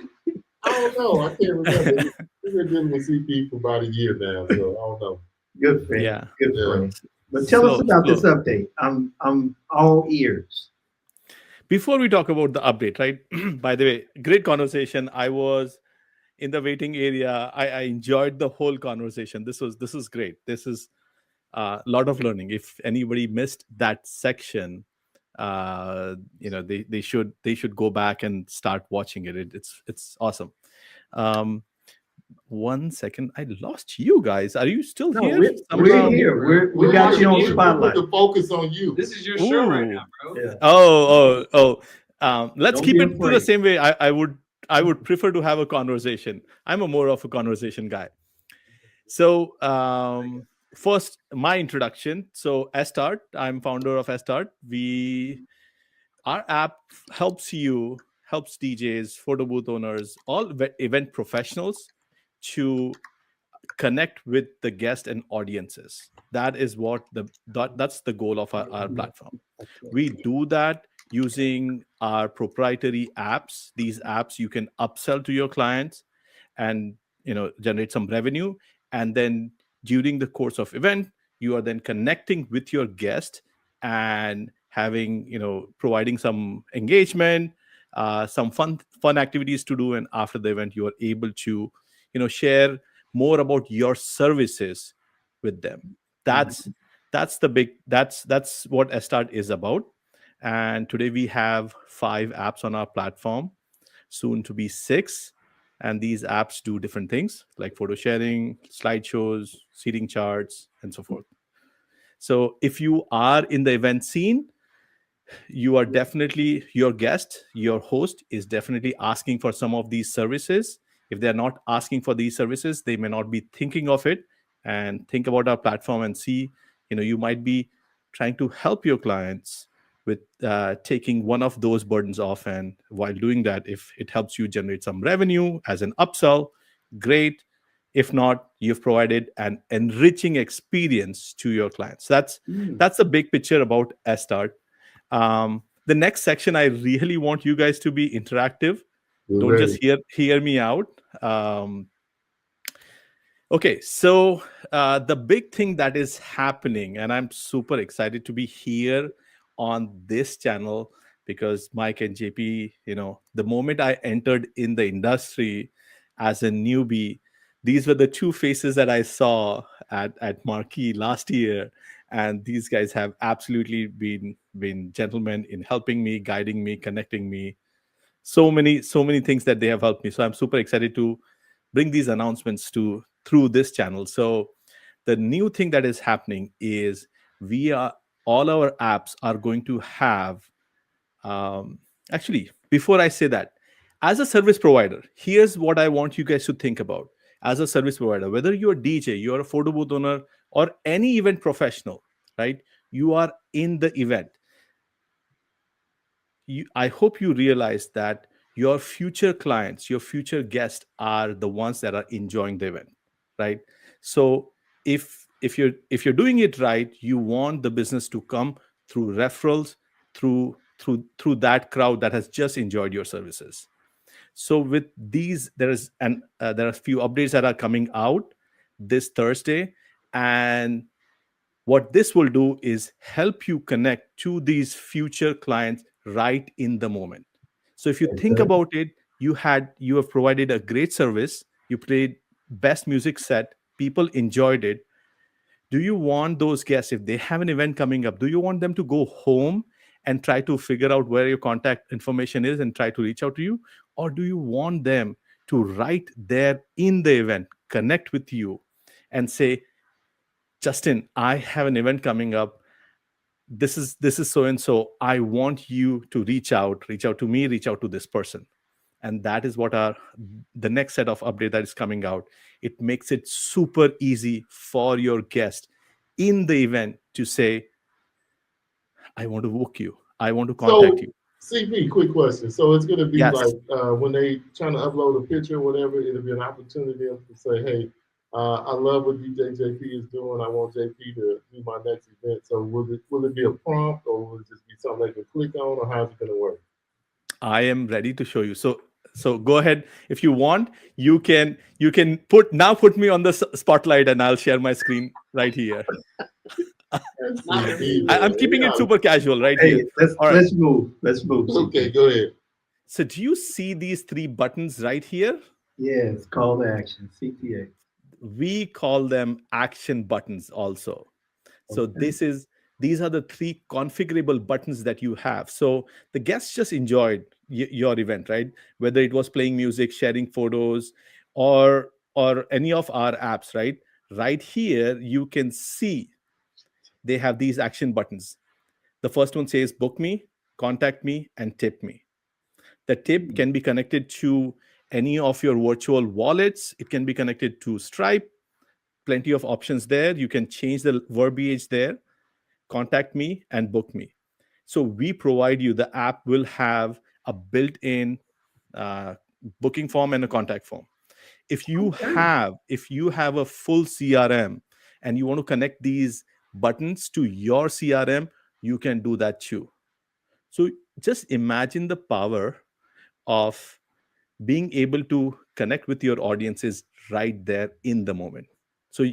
I don't know. I can't remember. We've been dealing with CP for about a year now, so I don't know. Good friend. Yeah. Good friend. But tell us about this update. I'm all ears. Before we talk about the update, right? By the way, great conversation. I was in the waiting area. I enjoyed the whole conversation. This is great. This is lot of learning. If anybody missed that section, they should go back and start watching it. It's awesome. Um, 1 second, I lost you guys. Are you still No, here? we're here. We got you on We put spotlight. the focus on you. This is your show right now, bro. Yeah. Oh. Let's Don't keep be it to the afraid. same way. I would prefer to have a conversation. I'm a more of a conversation guy. So first, my introduction. So Start, I'm founder of Start. Our app helps DJs, photo booth owners, all event professionals to connect with the guest and audiences. That is that's the goal of our platform. We do that using our proprietary apps. These apps you can upsell to your clients and generate some revenue. And then during the course of event, you are then connecting with your guest and having providing some engagement, some fun activities to do. And after the event, you are able to share more about your services with them. That's what Start is about. And today we have 5 apps on our platform, soon to be 6. And these apps do different things like photo sharing, slideshows, seating charts, and so forth. So if you are in the event scene, you are definitely, your guest, your host is definitely asking for some of these services. If they're not asking for these services, they may not be thinking of it. And think about our platform and see, you might be trying to help your clients with taking one of those burdens off. And while doing that, if it helps you generate some revenue as an upsell, great. If not, you've provided an enriching experience to your clients. That's the big picture about Start. The next section, I really want you guys to be interactive. Don't just hear me out. Okay, so the big thing that is happening, and I'm super excited to be here on this channel because Mike and JP, the moment I entered in the industry as a newbie, these were the 2 faces that I saw at Marquee last year. And these guys have absolutely been gentlemen in helping me, guiding me, connecting me. So many things that they have helped me. So I'm super excited to bring these announcements through this channel. So the new thing that is happening is all our apps are going to have, actually, before I say that, as a service provider, here's what I want you guys to think about. As a service provider, whether you're a DJ, you're a photo booth owner, or any event professional, right? You are in the event. I hope you realize that your future clients, your future guests are the ones that are enjoying the event, right? So if you're doing it right, you want the business to come through referrals, through that crowd that has just enjoyed your services. So with these, there are a few updates that are coming out this Thursday, and what this will do is help you connect to these future clients right in the moment. So if you think about it, you have provided a great service, you played best music set, people enjoyed it. Do you want those guests, if they have an event coming up, do you want them to go home and try to figure out where your contact information is and try to reach out to you? Or do you want them to right there in the event connect with you and say, Justin, I have an event coming up. This is so and so. I want you to reach out to me, reach out to this person. And that is what the next set of update that is coming out. It makes it super easy for your guest in the event to say, I want to book you. I want to contact you. CP, quick question. So it's going to be Yes. like when they trying to upload a picture or whatever, it'll be an opportunity to say, hey, I love what DJ JP is doing. I want JP to do my next event. So will it be a prompt, or will it just be something they can click on, or how's it going to work? I am ready to show you. So go ahead. If you want, you can put me on the spotlight, and I'll share my screen right here. I'm keeping it super casual right here. Let's move. Okay, go ahead. So do you see these 3 buttons right here? Yes, call to action, CTA. We call them action buttons also. So these are the 3 configurable buttons that you have. So the guests just enjoyed your event, right? Whether it was playing music, sharing photos, or any of our apps, right? Right here, you can see they have these action buttons. The first one says book me, contact me, and tip me. The tip can be connected to any of your virtual wallets. It can be connected to Stripe. Plenty of options there. You can change the verbiage there. Contact me and book me. So we provide you, the app will have a built-in booking form and a contact form. If you have a full CRM and you want to connect these buttons to your CRM, you can do that too. So just imagine the power of being able to connect with your audiences right there in the moment. So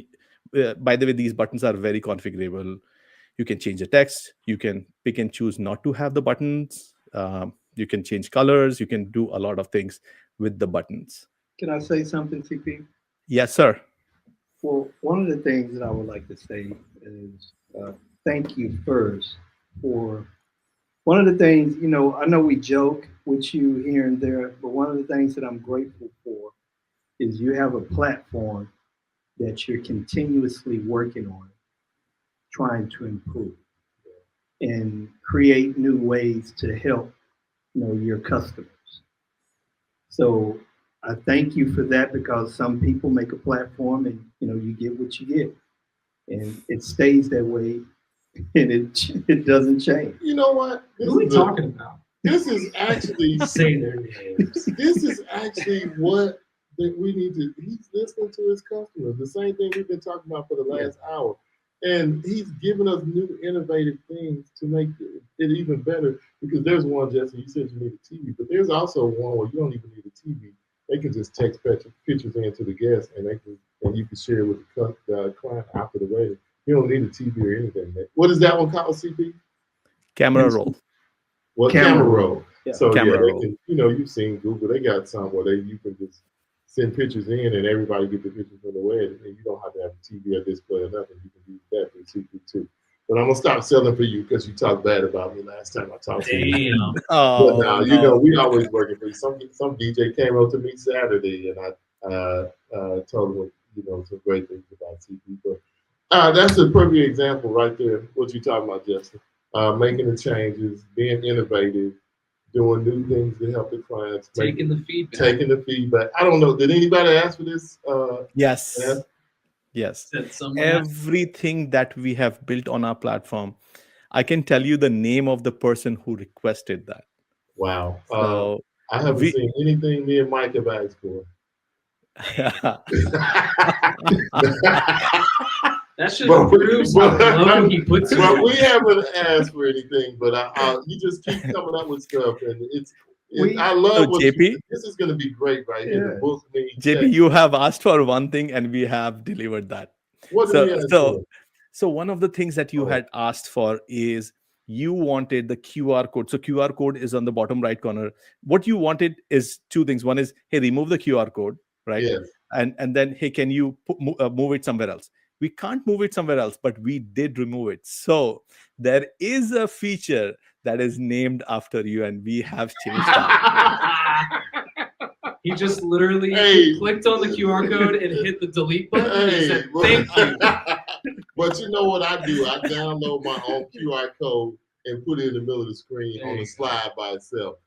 by the way, these buttons are very configurable. You can change the text, you can pick and choose not to have the buttons, you can change colors, you can do a lot of things with the buttons. Can I say something, CP? Yes, sir. Well, one of the things that I would like to say is thank you first for one of the things, I know we joke with you here and there, but one of the things that I'm grateful for is you have a platform that you're continuously working on, trying to improve and create new ways to help, your customers. So I thank you for that, because some people make a platform and, you get what you get, and it stays that way, and it doesn't change. You know what? Who are we talking about? This is actually Say their names. this is actually what that we need to. He's listening to his customers. The same thing we've been talking about for the last hour, and he's giving us new, innovative things to make it even better. Because there's one, Jesse. You said you need a TV, but there's also one where you don't even need a TV. They can just text pictures into the guest, and you can share with the client after the wedding. You don't need a TV or anything. Man. What is that one called, CP? Camera roll. Well, camera roll. Yeah. So Camera they roll. can, you've seen Google. They got some where you can just send pictures in, and everybody get the pictures from the wedding, and you don't have to have a TV or display or nothing. You can use that for CP too. But I'm gonna stop selling for you because you talked bad about me last time I talked to you. Damn. But now, we always working for you. Some DJ came up to me Saturday, and I told him, some great things about CP. But that's a perfect example right there. What you talking about, Justin? Making the changes, being innovative, doing new things to help the clients. Taking the feedback. I don't know. Did anybody ask for this? Yes. Yes. Said someone Everything that we have built on our platform, I can tell you the name of the person who requested that. Wow. So I haven't seen anything me and Mike have asked for. That should prove how low he puts it. But we haven't asked for anything. But you just keep coming up with stuff, and I love what JP. This is going to be great right here. Book me. JP, you have asked for one thing, and we have delivered that. What did we ask for? So one of the things that you had asked for is you wanted the QR code. So QR code is on the bottom right corner. What you wanted is 2 things. One is, hey, remove the QR code, right? Yes. And then, hey, can you move it somewhere else? We can't move it somewhere else, but we did remove it. So there is a feature that is named after you, and we have changed that. He just literally clicked on the QR code and hit the delete button. He said, "Thank you." But you know what I do? I download my own QR code and put it in the middle of the screen on the slide by itself.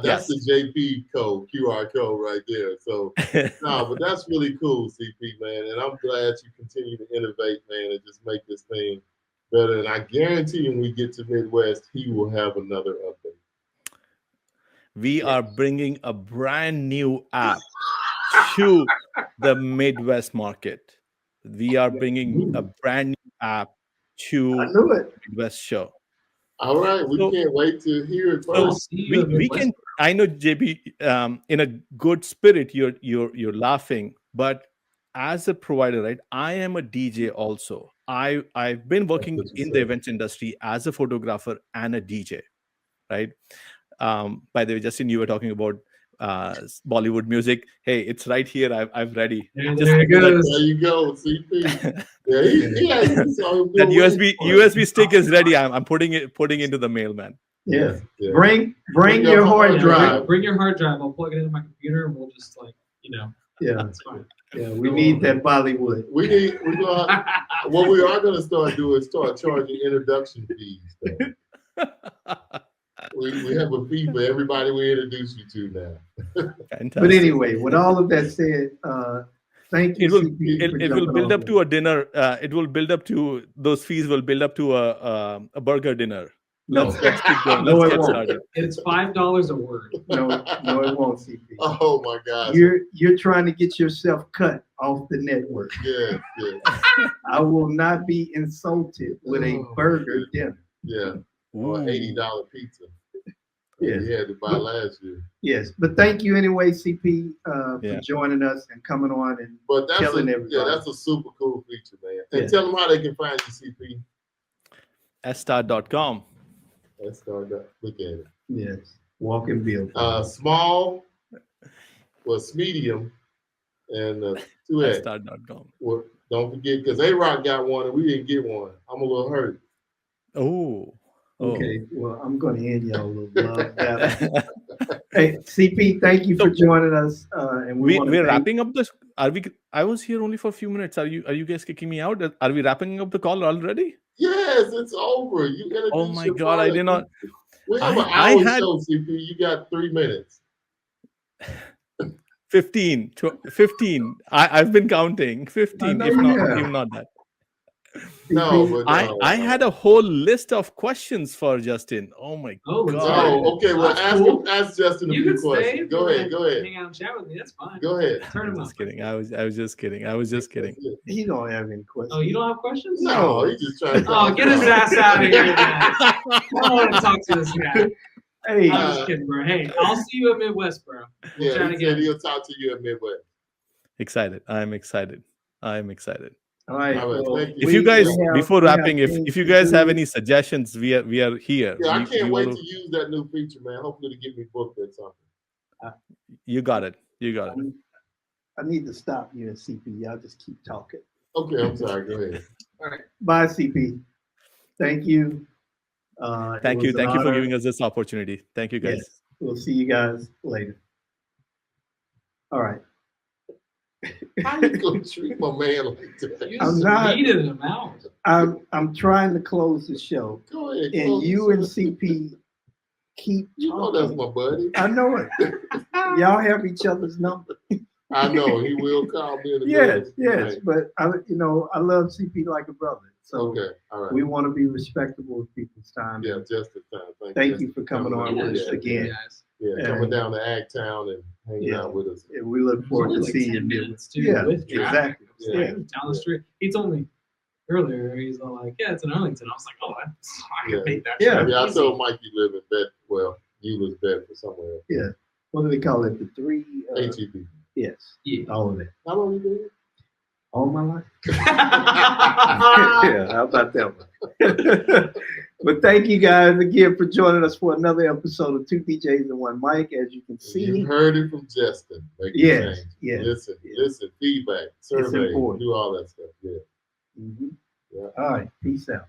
That's the JP code, QR code right there. So, but that's really cool, CP, man. And I'm glad you continue to innovate, man, and just make this thing better. And I guarantee when we get to Midwest, he will have another update. We are bringing a brand new app to the Midwest market. We are bringing a brand new app to the Midwest show. All right, we can't wait to hear it first. We can. I know, JB, in a good spirit, you're laughing, but as a provider, right? I am a DJ also. I've been working in the events industry as a photographer and a DJ, right? By the way, Justin, you were talking about Bollywood music. Hey, it's right here. I've ready. There Just it do that- goes. There you go, CP. Yeah, he has some that good USB stick is ready. I'm putting into the mail, man. Yeah. Yeah. Bring Bring your your hard hard drive. drive. Bring your hard drive. I'll plug it into my computer, and we'll just Yeah. it's fine. Yeah. We need that Bollywood. We're gonna, what we are gonna start doing is start charging introduction fees. Though. We have a fee for everybody we introduce you to now. Fantastic. But anyway, with all of that said, thank you. It will CP, for it will jumping build on up to a dinner. It will build up to those fees will build up to a burger dinner. No. Let's keep going. No, Let's it get won't. started. It's $5 a word. No, it won't, CP. Oh my gosh. You're trying to get yourself cut off the network. Yeah, yeah, I will not be insulted with a Oh, burger dinner. yeah. Or Ooh. $80 pizza. Yes. You had to buy last year. Yes, but thank you anyway, CP, for Yeah. joining us and coming on and But that's telling everybody. that's a super cool feature, man. And Yeah. tell them how they can find you, CP. start.com. Let's start that. Look at it. Yes, walk and build. Small was medium and 2X. start.com. Well, don't forget, because A-Rock got one and we didn't get one. I'm a little hurt. Oh. Okay, well, I'm going to end y'all a little love battle. Hey, CP, thank you for joining us. And We're wanna thank- wrapping up this. Are we? I was here only for a few minutes. Are you guys kicking me out? Are we wrapping up the call already? Yes, it's over. You introduced Oh my your God, I product. did not. We have an I hour had- show, CP. You got 3 minutes. 15. I've been counting. 15, know if you not have. even not that. No, but I had a whole list of questions for Justin. Oh my Oh, God. Oh, okay. Well, That's cool. ask Justin a You few can stay. questions. if Go you ahead. wanna Go ahead. Hang out and chat with me. That's fine. Go ahead. Turn I'm him just up. kidding. I was just kidding. I was just kidding. He don't have any questions. Oh, you don't have questions? No, he's just trying to. Oh, get his ass out of here, man. I don't want to talk to this guy. Hey, I'm just kidding, bro. Hey, I'll see you at Midwest, bro. We'll Yeah, chat he again. said he'll talk to you at Midwest. Excited. I'm excited. all right. All right, well, thank you. If you guys, we have- before we have wrapping, if things you to guys have do. any suggestions, we are here. Yeah, I We- can't we wait wanna- to use that new feature, man. Hopefully to get me booked at something. You got it. You got it. I need to stop you and CP. Y'all just keep talking. Okay, I'm sorry. Go ahead. All right. Bye, CP. Thank you. Thank you. Thank you for giving us this opportunity. Thank you, guys. Yes. We'll see you guys later. All right. How you gonna treat my man like that? You I'm just not- weeded him out. I'm trying to close the show, Go ahead. and close you the and show. CP keep You know that's talking. my buddy. I know it. Y'all have each other's number. I know he will call me in the Yes, middle. yes, but I love CP like a brother. So Okay, all right. we want to be respectable of people's time. Yeah, just the time. Thank you for coming on with with us us. again. Guys. Yeah, coming down to Agtown and hanging Yeah. out with us. And we look It's forward only to like seeing 10 you. minutes too. Yeah, with traffic. exactly. It's like Yeah. down the street. He told me earlier. He's all like, "Yeah, it's in Arlington." I was like, "Oh, I Yeah. can make that." Yeah. trip Yeah, I easy." told Mike you live in Bed. Well, you was Bedford somewhere else. Yeah. What do they call it? The three? HEB. Yes. Yeah. All of it. How long you been here? All my life. Yeah, how about that one? But thank you guys again for joining us for another episode of Two DJs and One Mic. As you can see, You heard it from Justin. Make the Yes, change. yes, Listen, yes. listen, feedback, survey, important. do all that stuff. Yeah. Mhm. Yeah. All right, peace out.